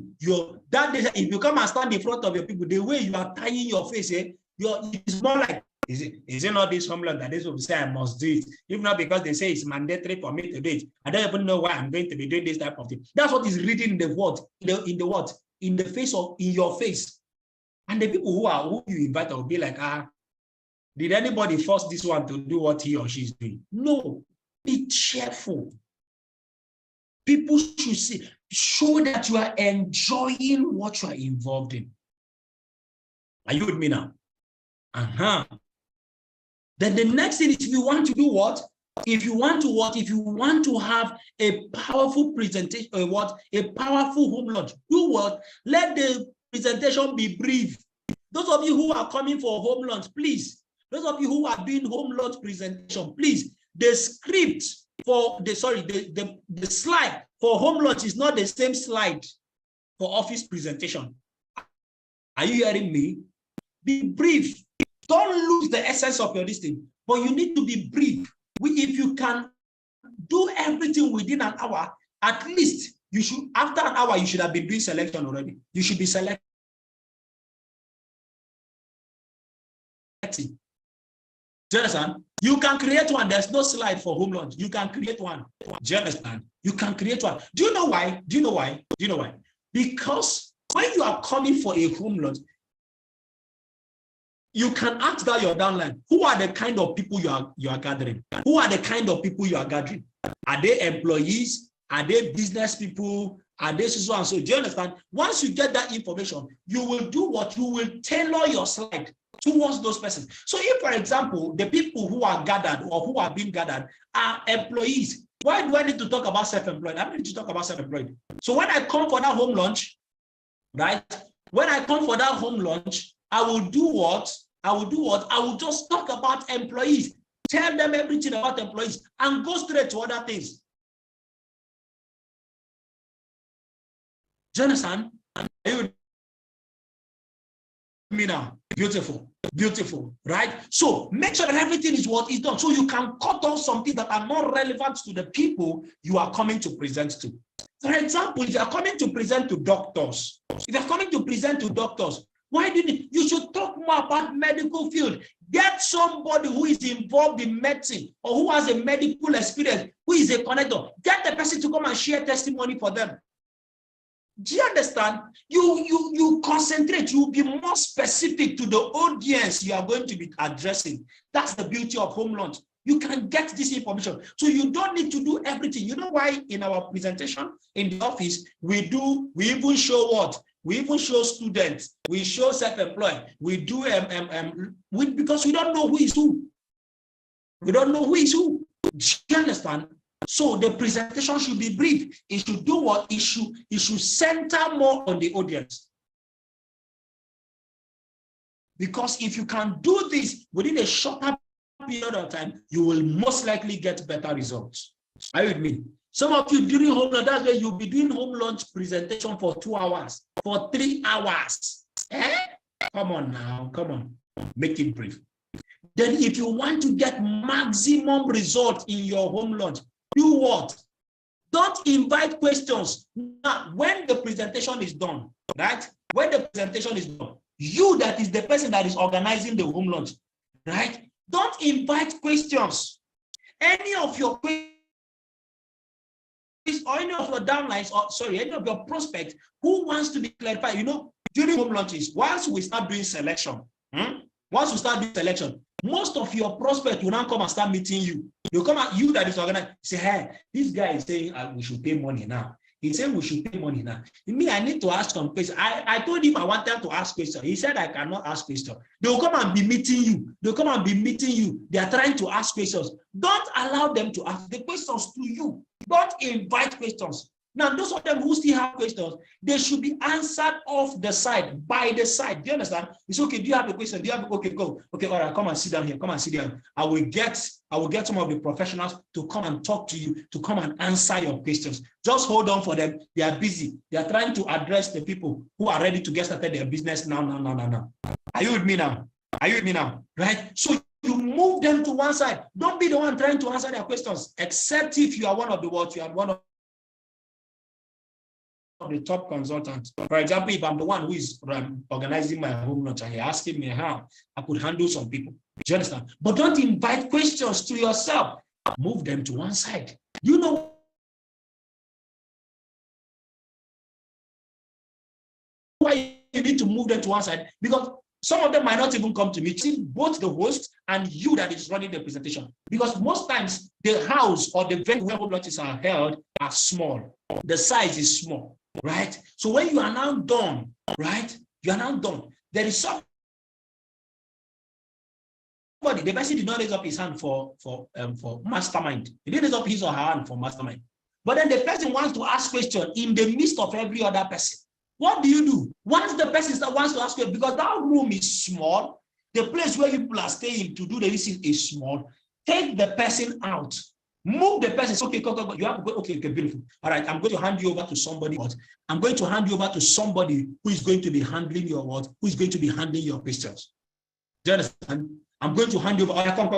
Speaker 1: that day, if you come and stand in front of your people, the way you are tying your face, it's more like, is it not this home launch that this will say I must do it? If not because they say it's mandatory for me to do it, I don't even know why I'm going to be doing this type of thing. That's what is written in the word, in the face of, in your face. And the people who you invite will be like, did anybody force this one to do what he or she is doing? No, be cheerful. People should show that you are enjoying what you are involved in. Are you with me now? Then the next thing is, if you want to do what? If you want to have a powerful presentation, a powerful home launch, do what? Let the presentation be brief. Those of you who are coming for home launch, please. Those of you who are doing home launch presentation, please. The script for the slide for home launch is not the same slide for office presentation. Are you hearing me? Be brief. Don't lose the essence of your listing, but you need to be brief. If you can do everything within an hour, at least you should, after an hour, you should have been doing selection already. You should be selecting. Do you understand? You can create one. There's no slide for home launch. You can create one. Do you understand? You can create one. Do you know why? Do you know why? Do you know why? Because when you are coming for a home launch, you can ask that your downline, who are the kind of people you are gathering? Who are the kind of people you are gathering? Are they employees? Are they business people? Are they so and so? Do you understand? Once you get that information, you will do what? You will tailor your slide towards those persons. So if, for example, the people who are gathered or who are being gathered are employees, why do I need to talk about self-employed? I need to talk about self-employed. So when I come for that home launch, right? When I come for that home launch, I will do what? I will just talk about employees, tell them everything about employees, and go straight to other things. Do you understand? Are you me now? Beautiful, beautiful, right? So make sure that everything is what is done, so you can cut off something that are not relevant to the people you are coming to present to. For example, if you are coming to present to doctors, why do you should talk more about medical field? Get somebody who is involved in medicine or who has a medical experience, who is a connector. Get the person to come and share testimony for them. Do you understand? You concentrate, you be more specific to the audience you are going to be addressing. That's the beauty of home launch. You can get this information. So you don't need to do everything. You know why in our presentation in the office, we even show what? We even show students, we show self-employed, we do because we don't know who is who. We don't know who is who. Do you understand? So the presentation should be brief. It should do what? It should center more on the audience. Because if you can do this within a shorter period of time, you will most likely get better results. Are you with me? Some of you during home launch, that's where you'll be doing home launch presentation for 2 hours, for 3 hours. Come on now, come on. Make it brief. Then if you want to get maximum result in your home launch, do what? Don't invite questions. Now, when the presentation is done, right? When the presentation is done, you that is the person that is organizing the home launch, right? Don't invite questions. Any of your questions or any of your downlines, or sorry, any of your prospects who wants to be clarified, you know, during home launches, once we start doing selection, most of your prospects will now come and start meeting you. They'll come at you that is organized, say, hey, this guy is saying we should pay money now. He said we should pay money now. Me, I need to ask some questions. I told him I wanted to ask questions. He said I cannot ask questions. They will come and be meeting you. They'll come and be meeting you. They are trying to ask questions. Don't allow them to ask the questions to you. Don't invite questions. Now, those of them who still have questions, they should be answered off the side, by the side. Do you understand? It's okay. Do you have a question? Do you have okay, go. Okay, all right, come and sit down here. Come and sit down. I will get some of the professionals to come and talk to you, to come and answer your questions. Just hold on for them. They are busy. They are trying to address the people who are ready to get started their business now. Are you with me now? Are you with me now? Right? So you move them to one side. Don't be the one trying to answer their questions, except if you are one of the what? You are one of the top consultants. For example, if I'm the one who is organizing my home launch and you're asking me how I could handle some people, do you understand? But don't invite questions to yourself. Move them to one side. You know why you need to move them to one side? Because some of them might not even come to me. See, both the host and you that is running the presentation. Because most times the house or the venue where home launches are held are small. The size is small. Right? So when you are now done, right? You are now done. There is somebody, the person did not raise up his hand for mastermind. He didn't raise up his or her hand for mastermind. But then the person wants to ask questions in the midst of every other person. What do? Once the person that wants to ask you, because that room is small, the place where people are staying to do the research is small, take the person out. Move the person. Okay, go. You have to go. Okay, beautiful. All right, I'm going to hand you over to somebody else. I'm going to hand you over to somebody who is going to be handling your words, who is going to be handling your questions. Do you understand? I'm going to hand over. Oh, come.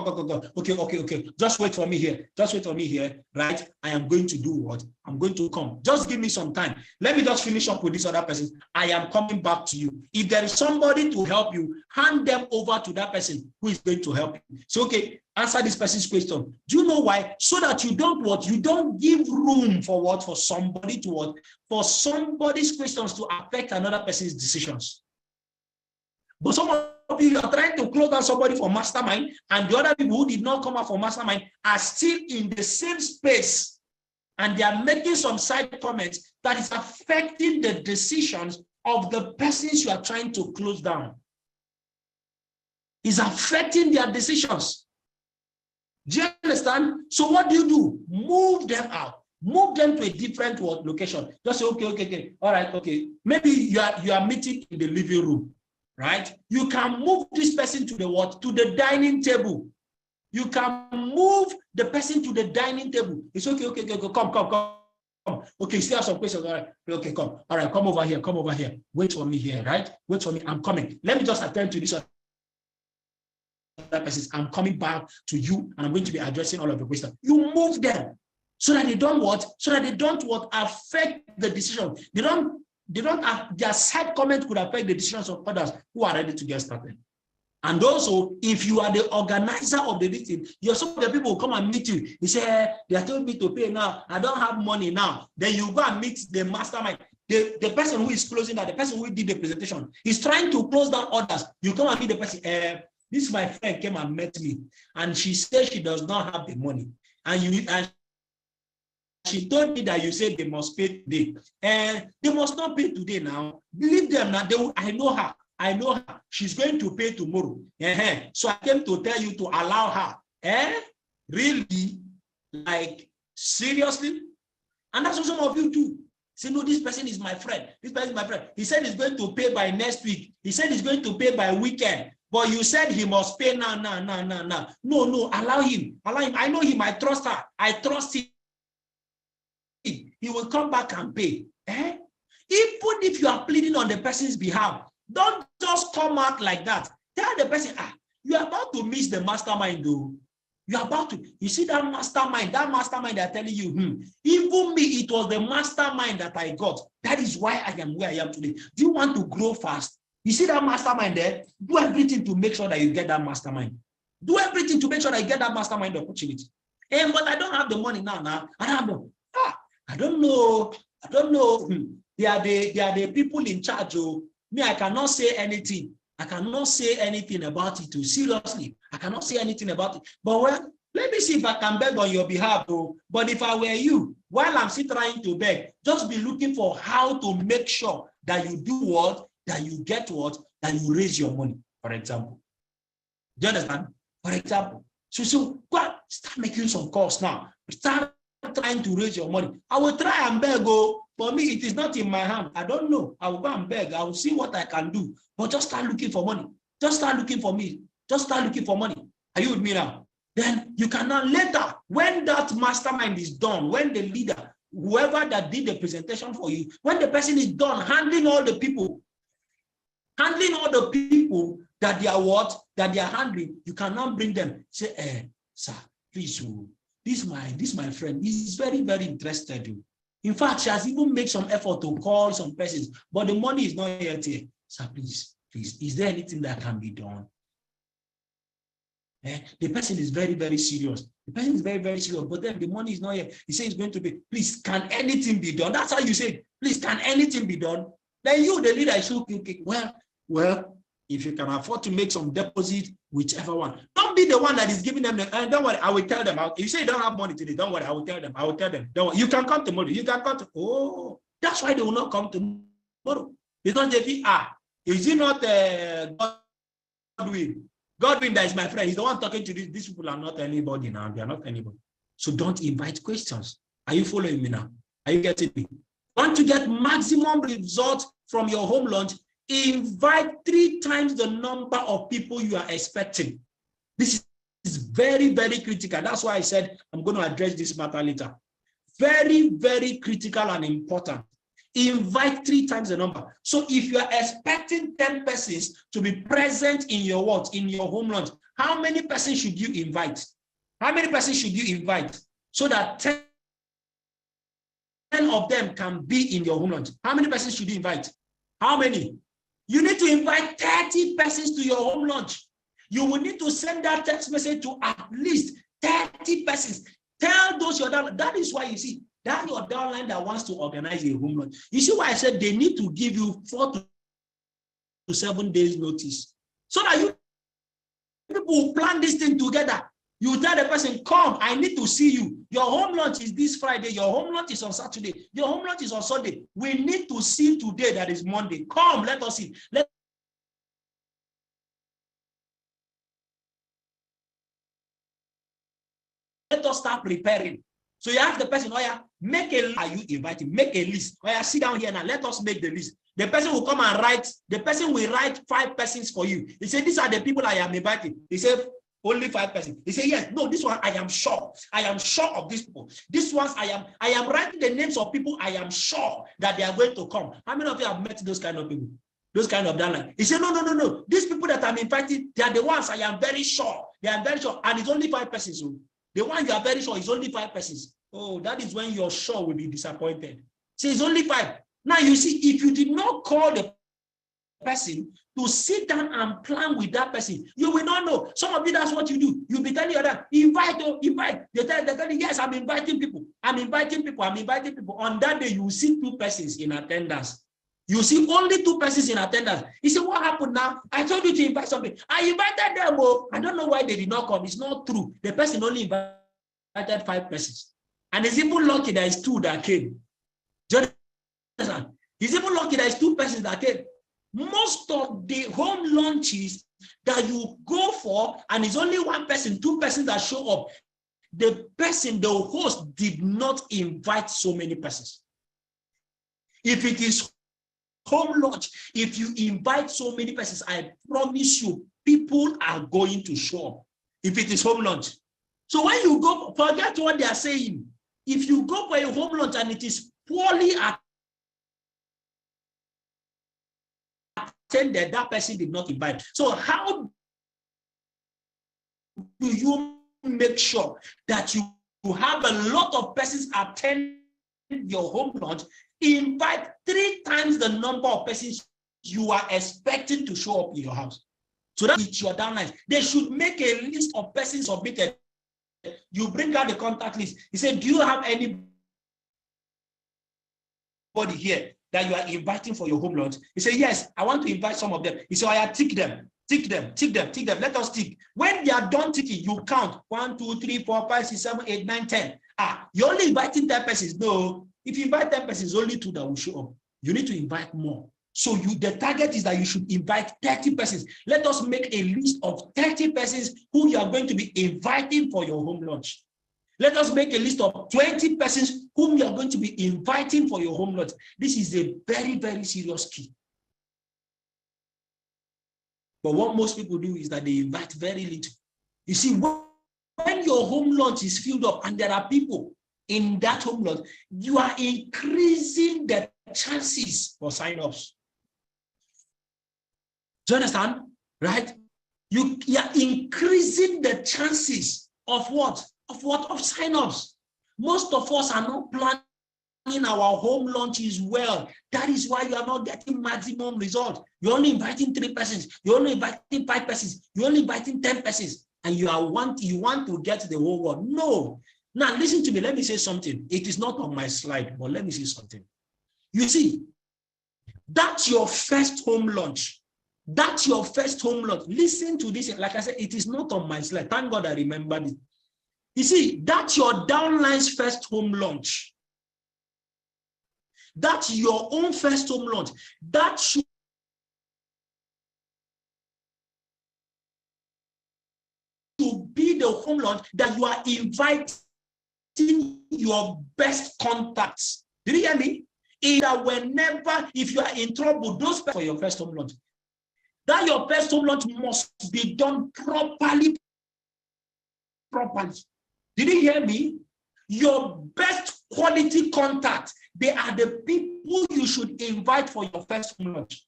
Speaker 1: Okay. Just wait for me here. Right? I am going to do what? I'm going to come. Just give me some time. Let me just finish up with this other person. I am coming back to you. If there is somebody to help you, hand them over to that person who is going to help you. So, okay, answer this person's question. Do you know why? So that you don't what? You don't give room for what? For somebody to what? For somebody's questions to affect another person's decisions. But some of you are trying to close down somebody for mastermind, and the other people who did not come out for mastermind are still in the same space, and they are making some side comments that is affecting the decisions of the persons you are trying to close down. It's affecting their decisions. Do you understand? So what do? Move them out. Move them to a different location. Just say, okay. All right, okay. Maybe you are meeting in the living room. Right? You can move this person to the what? To the dining table. You can move the person to the dining table. It's okay. Come. Okay, still have some questions. All right. Okay, come. All right, come over here. Wait for me here, right? Wait for me. I'm coming. Let me just attend to this other person. I'm coming back to you, and I'm going to be addressing all of the questions. You move them so that they don't what? So that they don't what? Affect the decision. They don't have, their side comment could affect the decisions of others who are ready to get started. And also, if you are the organizer of the meeting, some of the people will come and meet you. They say, they are telling me to pay now. I don't have money now. Then you go and meet the mastermind. The person who is closing that, the person who did the presentation, is trying to close down others. You come and meet the person. This my friend came and met me, and she said she does not have the money. And she told me that you said they must pay today. They must not pay today now. Believe them now. I know her. She's going to pay tomorrow. So I came to tell you to allow her. Really? Like, seriously? And that's what some of you do. Say, no, this person is my friend. This person is my friend. He said he's going to pay by next week. He said he's going to pay by weekend. But you said he must pay now. No, allow him. I know him. I trust her. I trust him. He will come back and pay. Even if you are pleading on the person's behalf, don't just come out like that. Tell the person, you are about to miss the mastermind, though. You are about to, you see that mastermind they're telling you, even me, it was the mastermind that I got. That is why I am where I am today. Do you want to grow fast? You see that mastermind there? Do everything to make sure that you get that mastermind. Do everything to make sure that you get that mastermind opportunity. But I don't have the money now. I don't have the I don't know. They are the people in charge. Me, I cannot say anything. I cannot say anything about it. Seriously, I cannot say anything about it. But well, let me see if I can beg on your behalf. But if I were you, while I'm still trying to beg, just be looking for how to make sure that you do what, that you get what, that you raise your money, for example. Do you understand? For example, so go start making some calls now. Start trying to raise your money. I will try and beg. For me, it is not in my hand. I don't know. I will go and beg. I will see what I can do. But just start looking for money. Just start looking for me. Just start looking for money. Are you with me now? Then you can now later, when that mastermind is done, when the leader, whoever that did the presentation for you, when the person is done handling all the people that they are what, that they are handling, you cannot bring them. Say, sir, please, this my friend. He's very, very interested. In fact, she has even made some effort to call some persons, but the money is not yet here. Sir, please, is there anything that can be done? The person is very, very serious. The person is very, very serious, but then the money is not here. He says he's going to be, please, can anything be done? That's how you say, please, can anything be done? Then you, the leader, is okay. Well, if you can afford to make some deposit, whichever one. Don't be the one that is giving them the, don't worry, I will tell them. If you say you don't have money today, don't worry, I will tell them. Don't worry. You can come tomorrow. That's why they will not come tomorrow. Because they think, is it not Godwin? Godwin, that is my friend. He's the one talking to these people are not anybody now. They are not anybody. So don't invite questions. Are you following me now? Are you getting me? Want to get maximum results from your home launch? Invite 3 times the number of people you are expecting. This is very, very critical. That's why I said I'm going to address this matter later. Very, very critical and important. Invite 3 times the number. So if you are expecting 10 persons to be present in your what? In your home launch, How many persons should you invite? How many persons should you invite so that 10 of them can be in your home lunch? How many persons should you invite? How many? You need to invite 30 persons to your home lunch. You will need to send that text message to at least 30 persons. Tell those your downline. That is why you see that your downline that wants to organize a home lunch. You see why I said they need to give you 4 to 7 days notice so that you people will plan this thing together. You tell the person, come, I need to see you. Your home lunch is this Friday. Your home lunch is on Saturday. Your home lunch is on Sunday. We need to see today, that is Monday. Come, let us see. Let us start preparing. So you ask the person, oh yeah, make a list. Are you inviting? Make a list. Oh yeah, sit down here now. Let us make the list. The person will come and write. The person will write 5 persons for you. He said, these are the people I am inviting. He said, only 5 persons. He said, yes, no, this one I am sure. I am sure of these people. This ones I am writing the names of people I am sure that they are going to come. How many of you have met those kind of people? Those kind of downline. He said, no. These people that I'm inviting, they are the ones I am very sure. They are very sure. And it's only 5 persons. So the one you are very sure is only 5 persons. Oh, that is when your sure will be disappointed. So it's only 5. Now you see, if you did not call the person to sit down and plan with that person, you will not know. Some of you, that's what you do. You'll be telling them, invite. They tell you, yes, I'm inviting people. I'm inviting people. On that day, you will see 2 persons in attendance. You see only 2 persons in attendance. You say, what happened now? I told you to invite somebody. I invited them. Oh, I don't know why they did not come. It's not true. The person only invited 5 persons. And it's even lucky there is 2 that came. It's even lucky there is 2 persons that came. Most of the home lunches that you go for, and it's only 1 person, 2 persons that show up, the host did not invite so many persons. If it is home lunch, if you invite so many persons, I promise you, people are going to show up. If it is home lunch. So when you go, forget what they are saying. If you go for a home lunch and it is poorly attended, that person did not invite. So how do you make sure that you have a lot of persons attend your home lunch? Invite 3 times the number of persons you are expecting to show up in your house. So that it's your downline. They should make a list of persons submitted. You bring out the contact list. He said, do you have anybody here that you are inviting for your home lunch? He said, yes, I want to invite some of them. He said, I tick them. Let us tick. When they are done ticking, you count 1, 2, 3, 4, 5, 6, 7, 8, 9, 10. You're only inviting 10 persons. No, if you invite 10 persons, only 2 that will show up. You need to invite more. So the target is that you should invite 30 persons. Let us make a list of 30 persons who you are going to be inviting for your home lunch. Let us make a list of 20 persons whom you are going to be inviting for your home lunch. This is a very, very serious key. But what most people do is that they invite very little. You see, when your home lunch is filled up and there are people in that home lunch, you are increasing the chances for sign-ups. Do you understand? Right? You are increasing the chances of what? Of sign-ups. Most of us are not planning our home lunches well. That is why you are not getting maximum result. You're only inviting 3 persons. You're only inviting 5 persons. You're only inviting 10 persons. And you want to get the whole world. No. Now, listen to me. Let me say something. It is not on my slide, but let me say something. You see, that's your first home lunch. That's your first home lunch. Listen to this. Like I said, it is not on my slide. Thank God I remembered it. You see, that's your downline's first home lunch. That's your own first home lunch. That should be the home lunch that you are inviting your best contacts. Did you hear me? Either whenever, if you are in trouble, those for your first home lunch. That your first home lunch must be done properly. Did you hear me? Your best quality contact, they are the people you should invite for your first home lunch.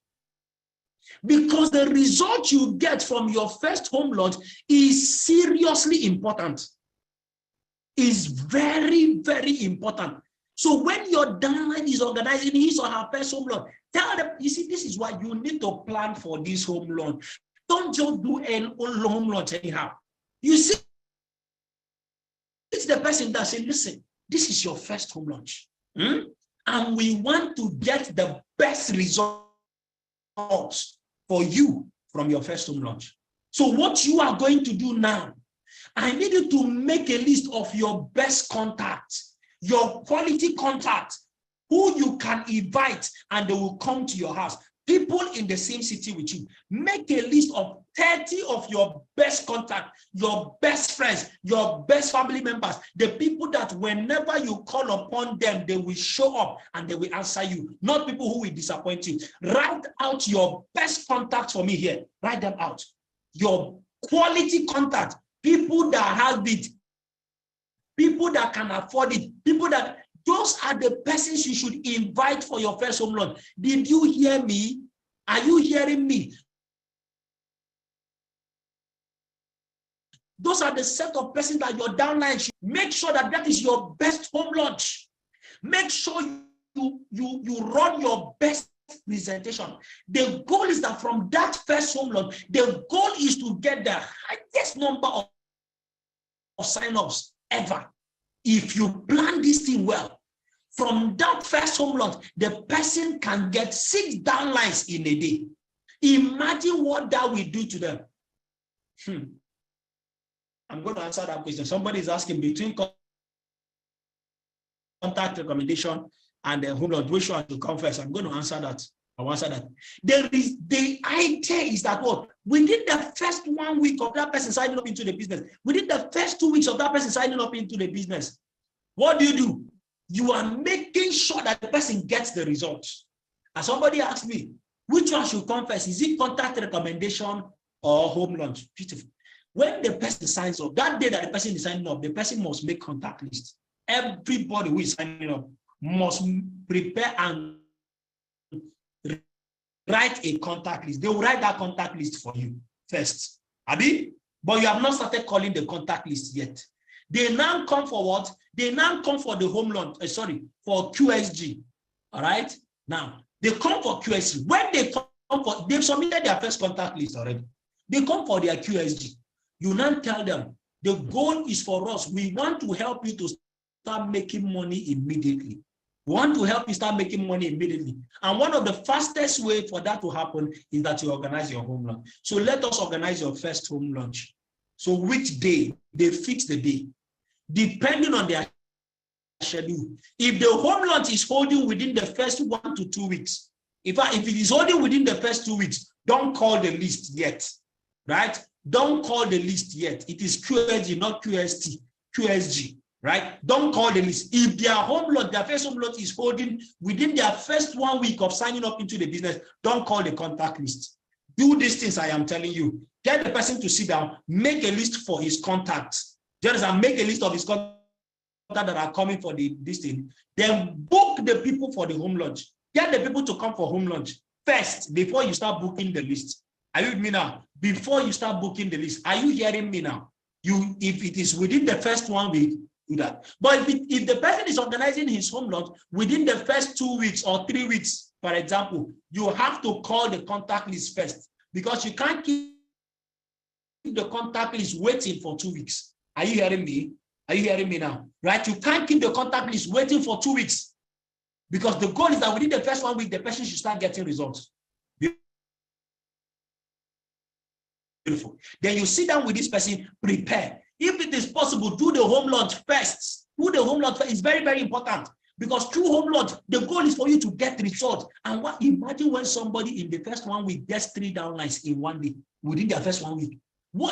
Speaker 1: Because the result you get from your first home launch is seriously important. Is very, very important. So when your downline is organizing his or her first home launch, tell them, you see, this is why you need to plan for this home launch. Don't just do an home launch anyhow. You see, it's the person that says, listen, this is your first home launch. And we want to get the best results for you from your first home launch. So what you are going to do now, I need you to make a list of your best contacts, your quality contacts, who you can invite and they will come to your house. People in the same city with you. Make a list of 30 of your best contacts, your best friends, your best family members, the people that whenever you call upon them, they will show up and they will answer you, not people who will disappoint you. Write out your best contacts for me here. Write them out. Your quality contacts, people that have it, people that can afford it, people that, those are the persons you should invite for your first home launch. Did you hear me? Are you hearing me? Those are the set of persons that your downline should make sure that that is your best home launch. Make sure you run your best presentation. The goal is that from that first home launch, the goal is to get the highest number of sign-ups ever. If you plan this thing well, from that first home launch, the person can get 6 downlines in a day. Imagine what that will do to them. I'm going to answer that question. Somebody is asking between contact recommendation and the home launch, which one to come first? I'm going to answer that. I'll answer that. The idea is that what? Within the first 1 week of that person signing up into the business, within the first 2 weeks of that person signing up into the business, what do? You are making sure that the person gets the results. And somebody asked me, which one should come first? Is it contact recommendation or home launch? Beautiful. When the person signs up, that day that the person is signing up, the person must make contact list. Everybody who is signing up must prepare and write a contact list. They will write that contact list for you first. Abi? But you have not started calling the contact list yet. They now come for what? They now come for the home launch, for QSG. All right? Now, they come for QSG. When they come for, they've submitted their first contact list already. They come for their QSG. You now tell them, the goal is for us. We want to help you to start making money immediately. We want to help you start making money immediately. And one of the fastest way for that to happen is that you organize your home launch. So let us organize your first home launch. So which day? They fix the day. Depending on their schedule. If the home launch is holding within the first 1 to 2 weeks, if it is holding within the first 2 weeks, don't call the list yet, right? Don't call the list yet. It is QSG, not QST, QSG, right? Don't call the list. If their home launch, their first home launch is holding within their first 1 week of signing up into the business, don't call the contact list. Do these things I am telling you. Get the person to sit down, make a list for his contacts. Just make a list of his contacts that are coming for this thing. Then book the people for the home launch. Get the people to come for home launch first before you start booking the list. Are you with me now? Before you start booking the list, are you hearing me now? If it is within the first 1 week, do that. But if the person is organizing his home launch within the first 2 weeks or 3 weeks, for example, you have to call the contact list first, because you can't keep the contact list waiting for 2 weeks. Are you hearing me? Are you hearing me now? Right? You can't keep the contact list waiting for 2 weeks, because the goal is that within the first 1 week, the person should start getting results. Beautiful. Then you sit down with this person, prepare. If it is possible, do the home launch first. Do the home launch first. It's very, very important, because through home launch, the goal is for you to get results. And imagine when somebody in the first 1 week gets 3 downlines in 1 day within their first 1 week.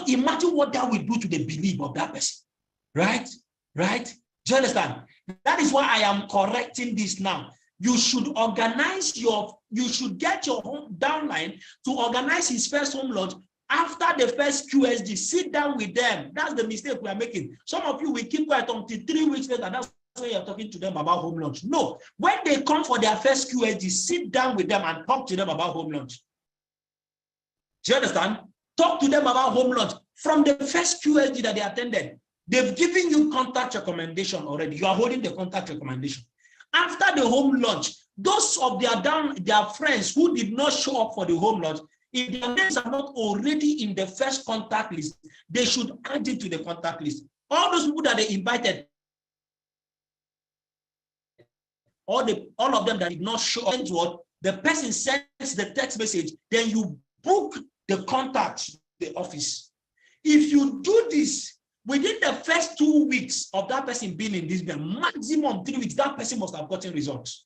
Speaker 1: Imagine what that will do to the belief of that person. Right? Right? Do you understand? That is why I am correcting this now. You should organize you should get your home downline to organize his first home launch after the first QSG. Sit down with them. That's the mistake we are making. Some of you will keep quiet until 3 weeks later. That's why you're talking to them about home launch. No. When they come for their first QSG, sit down with them and talk to them about home launch. Do you understand? Talk to them about home launch. From the first QSG that they attended, they've given you contact recommendation already. You are holding the contact recommendation. After the home launch, those of their friends who did not show up for the home launch, if their names are not already in the first contact list, they should add it to the contact list. All those people that they invited, all of them that did not show up, the person sends the text message, then you book the contact, the office. If you do this within the first 2 weeks of that person being in this, maximum 3 weeks, that person must have gotten results.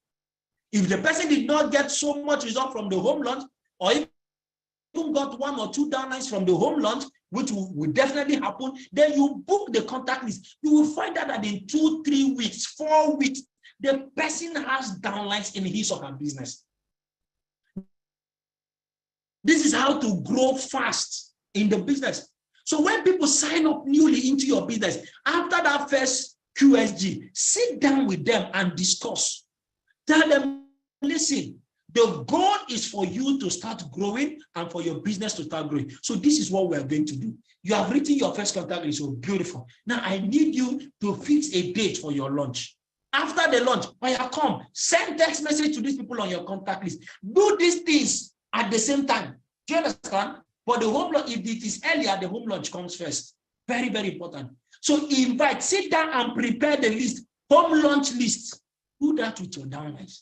Speaker 1: If the person did not get so much result from the home launch, or even got 1 or 2 downlines from the home launch, which will definitely happen, then you book the contact list. You will find out that in 2, 3 weeks, 4 weeks, the person has downlines in his or her business. This is how to grow fast in the business. So when people sign up newly into your business, after that first QSG, sit down with them and discuss. Tell them, listen, the goal is for you to start growing and for your business to start growing. So this is what we are going to do. You have written your first contact list, so beautiful. Now I need you to fix a date for your launch. After the launch, when you come, send text message to these people on your contact list. Do these things at the same time. Do you understand? But the home launch, if it is earlier, the home launch comes first. Very, very important. So invite, sit down and prepare the list, home launch list. Do that with your downlines.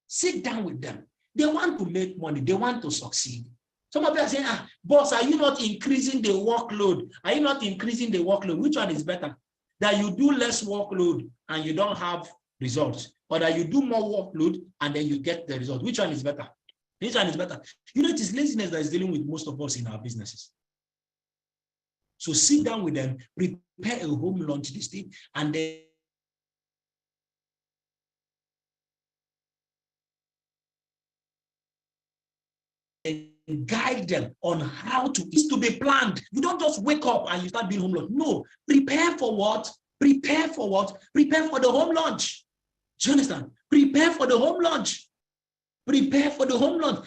Speaker 1: Sit down with them. They want to make money. They want to succeed. Some of them are saying, boss, are you not increasing the workload? Are you not increasing the workload? Which one is better? That you do less workload and you don't have results, or that you do more workload and then you get the result? Which one is better? Which one is better? You know, it is laziness that is dealing with most of us in our businesses. So sit down with them, prepare a home launch listing, and then guide them on how to. It's to be planned. You don't just wake up and you start doing home launch. No, prepare for what? Prepare for what? Prepare for the home launch. Do you understand? Prepare for the home launch. Prepare for the home launch.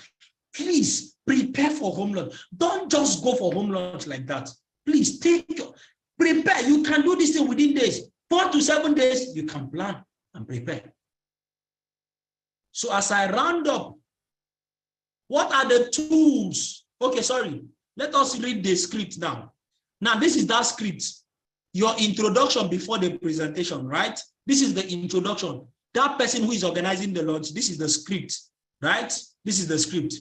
Speaker 1: Please prepare for home launch. Don't just go for home launch like that. Please prepare. You can do this thing within days. 4 to 7 days, you can plan and prepare. So as I round up, what are the tools? Okay, sorry. Let us read the script now. Now, this is that script. Your introduction before the presentation, right? This is the introduction. That person who is organizing the launch, this is the script, right? This is the script.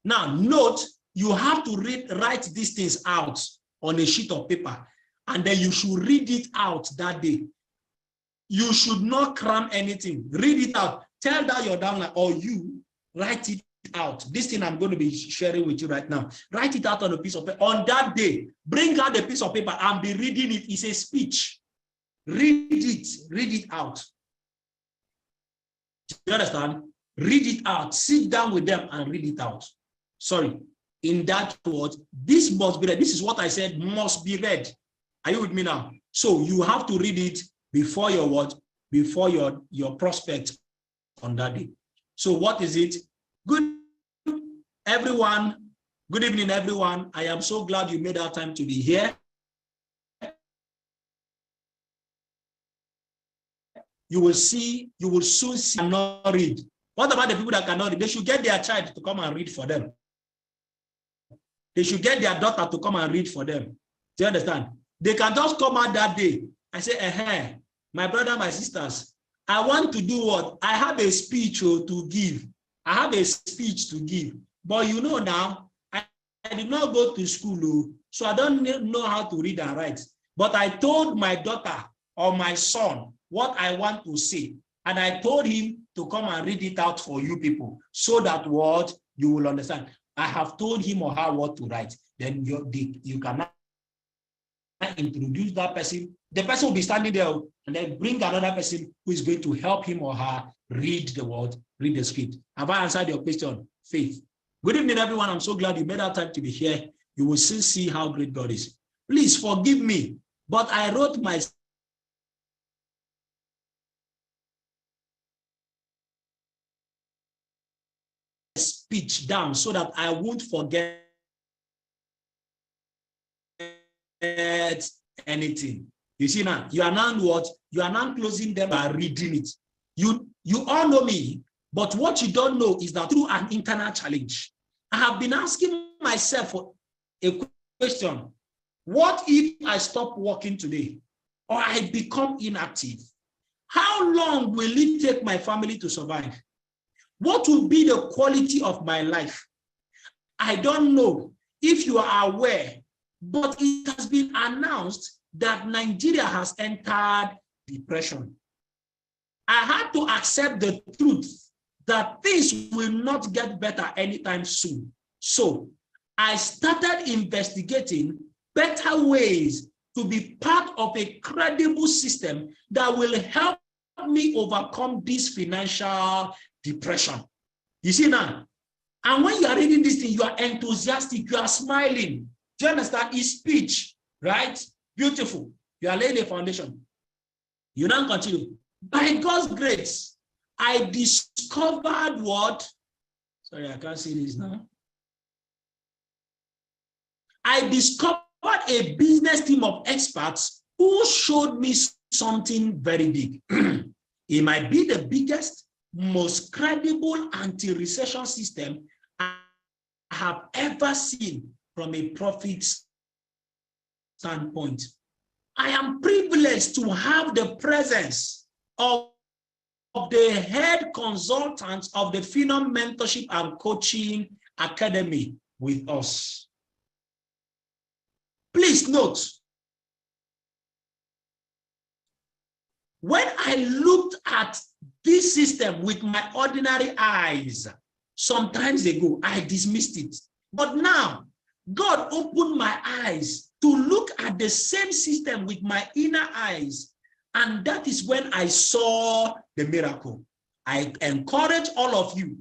Speaker 1: Now, note, you have to write these things out on a sheet of paper, and then you should read it out that day. You should not cram anything. Read it out. Tell that your downline, or you write it out. This thing I'm going to be sharing with you right now. Write it out on a piece of paper. On that day, bring out the piece of paper and be reading it. It's a speech. Read it out. Do you understand? Read it out. Sit down with them and read it out. Sorry. In that word, this must be read. This is what I said, must be read. Are you with me now? So you have to read it before your word, before your prospect on that day. So what is it? Good everyone. Good evening, everyone. I am so glad you made our time to be here. You will soon see and not read. What about the people that cannot read? They should get their child to come and read for them. They should get their daughter to come and read for them. Do you understand? They can just come out that day and say, my brother, my sisters, I want to do what? I have a speech to give. I have a speech to give. But you know now, I did not go to school, so I don't know how to read and write. But I told my daughter or my son what I want to say. And I told him to come and read it out for you people, so that what you will understand. I have told him or her what to write. Then you can introduce that person. The person will be standing there, and then bring another person who is going to help him or her read the word, read the script. Have I answered your question, Faith? Good evening, everyone. I'm so glad you made our time to be here. You will soon see how great God is. Please forgive me, but I wrote my speech down so that I won't forget anything. You see now, you are now what? You are now closing them and reading it. You all know me, but what you don't know is that through an internal challenge, I have been asking myself a question. What if I stop working today or I become inactive? How long will it take my family to survive? What will be the quality of my life? I don't know if you are aware, but it has been announced that Nigeria has entered depression. I had to accept the truth that things will not get better anytime soon. So I started investigating better ways to be part of a credible system that will help me overcome this financial depression. You see now, and when you are reading this thing, you are enthusiastic, you are smiling. Do you understand? It's speech, right? Beautiful. You are laying a foundation. You now continue. By God's grace, I discovered what? Sorry, I can't see this now. I discovered a business team of experts who showed me something very big. It might be the biggest, most credible anti-recession system I have ever seen from a profit standpoint. I am privileged to have the presence of the head consultants of the Phenom Mentorship and Coaching Academy with us. Please note, when I looked at this system with my ordinary eyes, some times ago, I dismissed it. But now, God opened my eyes to look at the same system with my inner eyes. And that is when I saw the miracle. I encourage all of you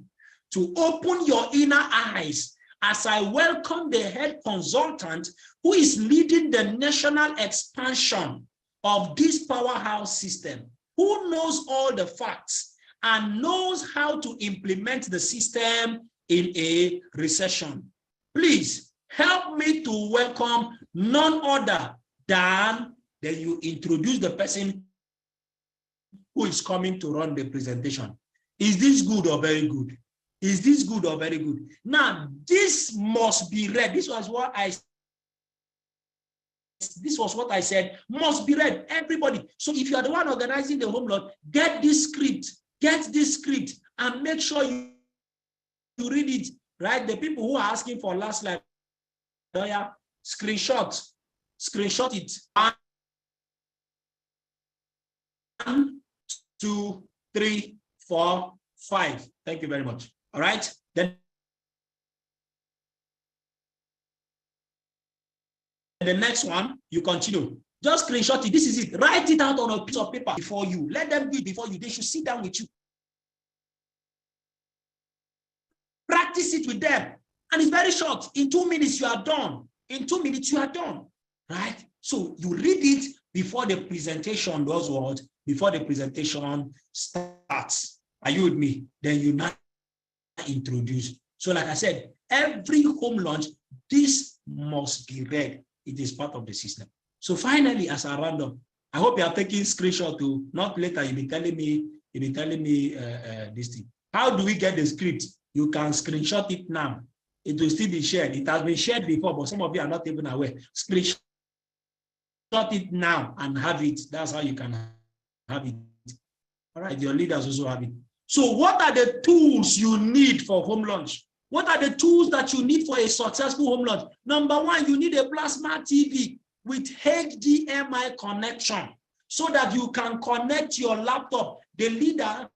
Speaker 1: to open your inner eyes as I welcome the head consultant who is leading the national expansion of this powerhouse system, who knows all the facts and knows how to implement the system in a recession. Please help me to welcome none other than you introduce the person who is coming to run the presentation. Is this good or very good? Is this good or very good? Now, this must be read. This was what I said, must be read, everybody. So if you are the one organizing the home launch, get this script, and make sure you read it, right? The people who are asking for last slide, screenshot it. 1, 2, 3, 4, 5. Thank you very much. All right. Then the next one, you continue. Just screenshot it. This is it. Write it out on a piece of paper before you. Let them do it before you. They should sit down with you. Practice it with them. And it's very short. In 2 minutes, you are done. In 2 minutes, you are done. Right? So you read it before the presentation does what? Before the presentation starts. Are you with me? Then you now introduce. So like I said, every home launch, this must be read. It is part of the system. So finally, as a random, I hope you are taking screenshot to, not later, you'll be telling me this thing. How do we get the script? You can screenshot it now. It will still be shared. It has been shared before, but some of you are not even aware. Screenshot it now and have it. That's how you can have it. All right, your leaders also have it. So what are the tools you need for home launch? What are the tools that you need for a successful home launch? Number one, you need a plasma TV with HDMI connection so that you can connect your laptop. The leader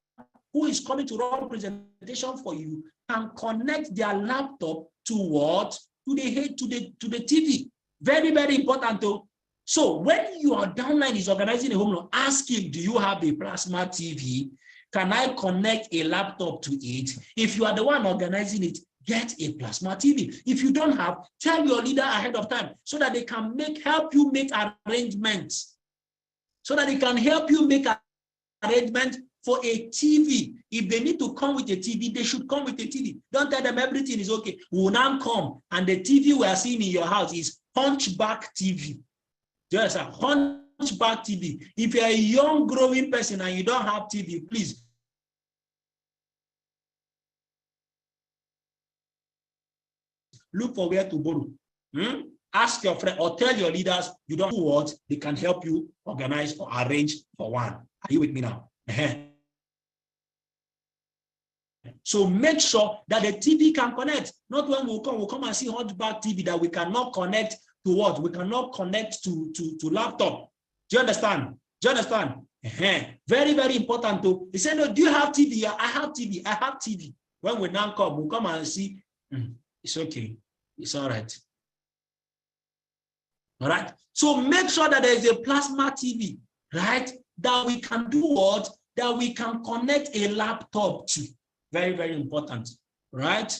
Speaker 1: who is coming to run presentation for you can connect their laptop to what? To the TV. Very, very important though. So when your downline is organizing a home launch, ask him, do you have a plasma TV? Can I connect a laptop to it? If you are the one organizing it, get a plasma TV. If you don't have, tell your leader ahead of time so that they can help you make arrangements. So that they can help you make arrangements for a TV. If they need to come with a TV, they should come with a TV. Don't tell them everything is okay. We will now come and the TV we are seeing in your house is Hunchback TV. Just a hunchback TV. If you're a young growing person and you don't have TV, please look for where to borrow. Ask your friend or tell your leaders you don't know what, they can help you organize or arrange for one. Are you with me now? So make sure that the TV can connect. Not when we'll come and see hunchback TV that we cannot connect to what? We cannot connect to laptop. Do you understand? Do you understand? Very, very important too. He said, no, do you have TV? Yeah, I have TV. I have TV. When we now come, we'll come and see. It's okay. It's all right. All right. So make sure that there is a plasma TV, right? That we can do what? That we can connect a laptop to. Very, very important, right?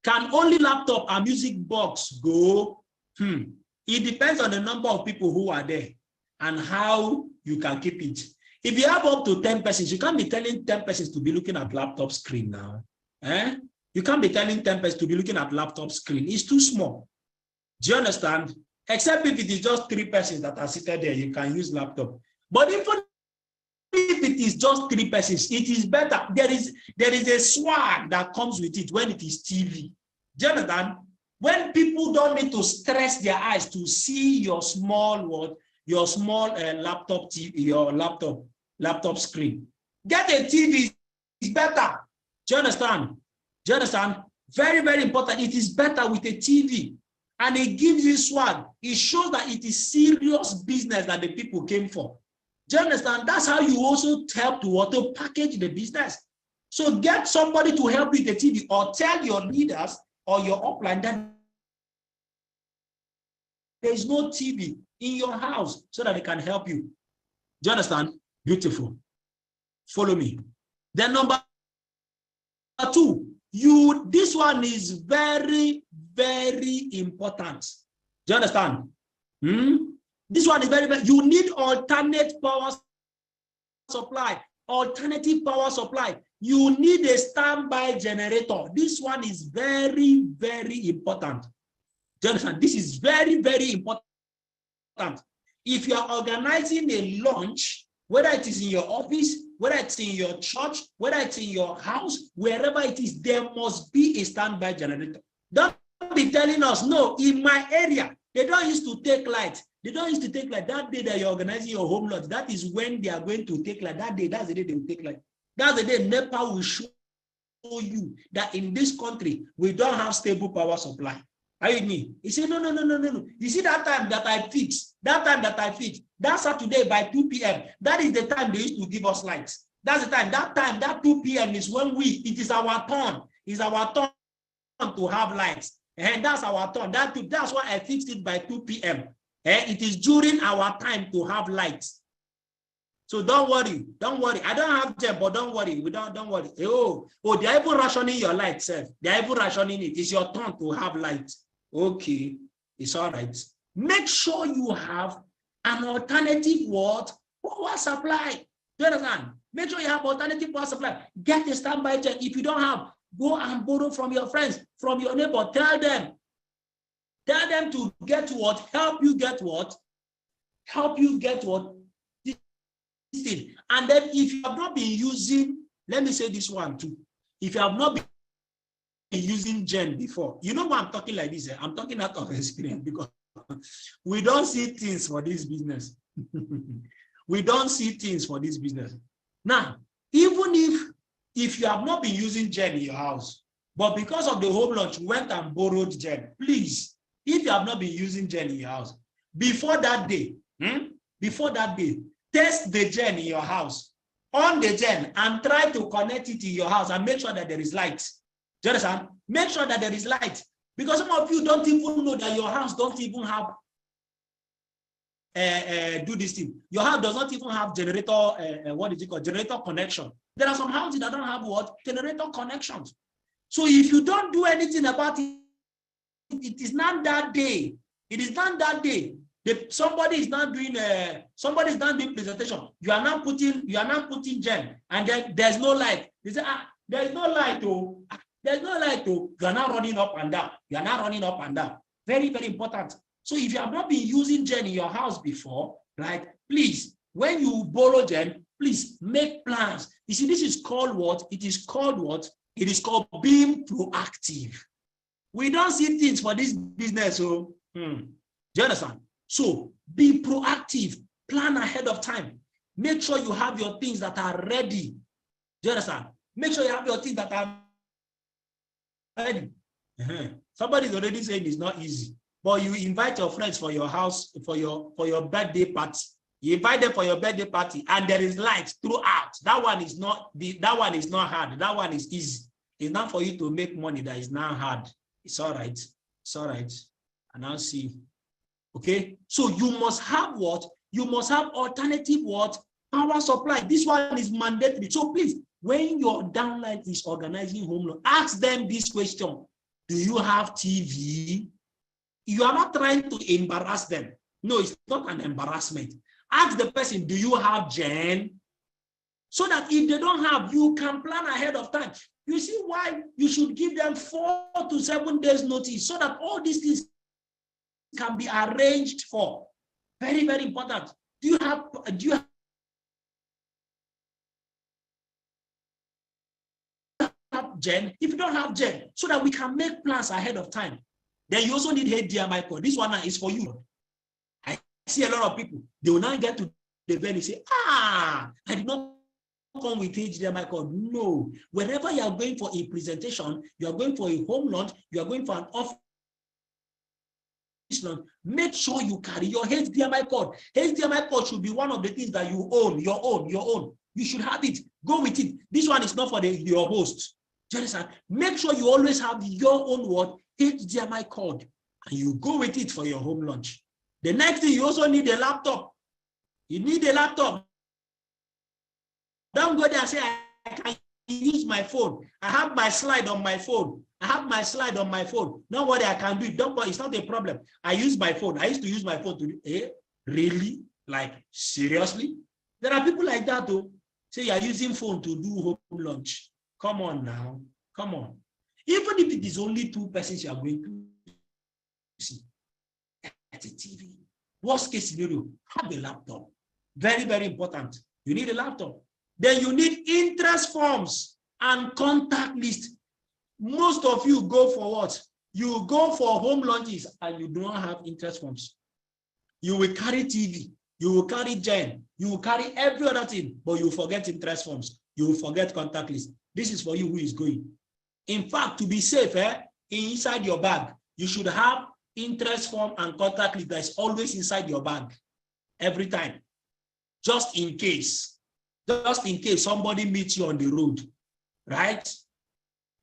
Speaker 1: Can only laptop and music box go? It depends on the number of people who are there and how you can keep it. If you have up to 10 persons, you can't be telling 10 persons to be looking at laptop screen now. You can't be telling 10 persons to be looking at laptop screen. It's too small. Do you understand? Except if it is just 3 persons that are seated there, you can use laptop. But even if it is just 3 persons, it is better. There is a swag that comes with it when it is TV. Do you understand? When people don't need to stress their eyes to see your small laptop TV, your laptop screen. Get a TV, it's better. Do you understand? Do you understand? Very, very important. It is better with a TV. And it gives you swag. It shows that it is serious business that the people came for. Do you understand? That's how you also help to package the business. So get somebody to help you with the TV, or tell your leaders or your upline that there is no TV in your house so that they can help you. Do you understand? Beautiful. Follow me. Then number 2, this one is very, very important. Do you understand? This one is very, very, you need alternate power supply, alternative power supply. You need a standby generator. This one is very, very important. Do you understand? This is very, very important. If you are organizing a lunch, whether it is in your office, whether it's in your church, whether it's in your house, wherever it is, there must be a standby generator. Don't be telling us, no, in my area, they don't used to take light. They don't used to take light. That day that you're organizing your home lot, that is when they are going to take light. That day, that's the day they will take light. That's the day NEPA will show you that in this country, we don't have stable power supply. Are you with me? He said, no. You see that time that I fixed, that Saturday by 2 p.m., that is the time they used to give us lights. That's the time, that 2 p.m. is when it is our turn. It's our turn to have lights. And that's our turn. That's why I fixed it by 2 p.m. It is during our time to have lights. So don't worry. I don't have them, but don't worry. Don't worry. Oh, they're even rationing your light, sir. They're even rationing it. It's your turn to have lights. Okay, it's all right. Make sure you have an alternative power supply. Do you understand? Make sure you have alternative power supply. Get a standby check. If you don't have, go and borrow from your friends, from your neighbor. Tell them to get what? Help you get what? This thing. And then if you have not been using, let me say this one too. If you have not been using Gen before, you know why I'm talking like this? I'm talking out of experience because we don't see things for this business. We don't see things for this business. Now, even if you have not been using Gen in your house, but because of the home launch, you went and borrowed Gen, please, if you have not been using Gen in your house, before that day, test the Gen in your house, on the Gen, and try to connect it in your house and make sure that there is light. Do you understand? Make sure that there is light. Because some of you don't even know that your house don't even have do this thing. Your house does not even have generator, generator connection. There are some houses that don't have generator connections. So if you don't do anything about it, it is not that day. It is not that day. Somebody is not doing presentation. You are not putting Gen, and then there's no light. They say, there's no light. There's no light. You are not running up and down. Very, very important. So if you have not been using Gen in your house before, right, please, when you borrow Gen, please make plans. You see, this is called what? It is called what? It is called being proactive. We don't see things for this business. So, do you understand? So be proactive, plan ahead of time. Make sure you have your things that are ready. Do you understand? Make sure you have your things that are ready. Somebody's already saying it's not easy, but you invite your friends for your house for your birthday party. You invite them for your birthday party, and there is light throughout. That one is not hard. That one is easy. It's not for you to make money. That is not hard. It's all right. It's all right. And I'll see. Okay. So you must have what? You must have alternative what? Power supply. This one is mandatory. So please, when your downline is organizing home loan, ask them this question. Do you have TV? You are not trying to embarrass them. No, it's not an embarrassment. Ask the person, do you have Gen? So that if they don't have, you can plan ahead of time. You see why you should give them 4 to 7 days notice so that all these things can be arranged for. Very, very important. Do you have Gen? If you don't have Gen, so that we can make plans ahead of time. Then you also need HDMI cord. This one is for you. I see a lot of people, they will not get to the venue and say, I did not come with HDMI cord. No. Wherever you are going for a presentation, you are going for a home launch, you are going for an office launch, make sure you carry your HDMI cord. HDMI cord should be one of the things that you own, your own. You should have it. Go with it. This one is not for your host. Do you understand? Make sure you always have your own what? HDMI cord, and you go with it for your home launch. The next thing, you also need a laptop. You need a laptop. Don't go there and say, I can use my phone. I have my slide on my phone. Don't worry, I can do it. Don't worry, it's not a problem. I use my phone. I used to use my phone to do, really? Like, seriously? There are people like that, though. Say you're using phone to do home launch. Come on now. Come on. Even if it is only 2 persons you are going to see at a TV. Worst case scenario, have a laptop. Very, very important. You need a laptop. Then you need interest forms and contact list. Most of you go for what? You go for home launches and you do not have interest forms. You will carry TV, you will carry Gen, you will carry every other thing, but you forget interest forms. You will forget contact list. This is for you who is going. In fact, to be safe, inside your bag, you should have interest form and contact list that's always inside your bag every time, just in case somebody meets you on the road, right?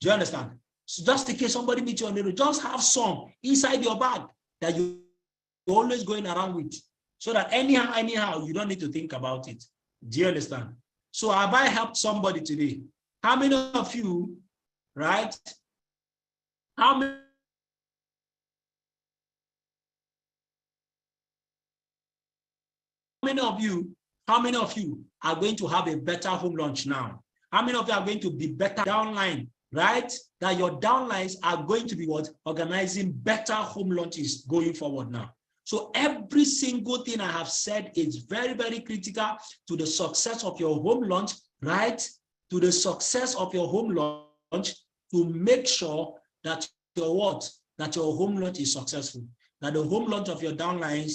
Speaker 1: Do you understand? So just in case somebody meets you on the road, just have some inside your bag that you're always going around with, so that anyhow, you don't need to think about it. Do you understand? So have I helped somebody today? How many of you, right? How many of you are going to have a better home launch now? How many of you are going to be better downline, right? That your downlines are going to be what? Organizing better home launches going forward now. So every single thing I have said is very, very critical to the success of your home launch, right? To the success of your home launch, to make sure that your home launch is successful, that the home launch of your downlines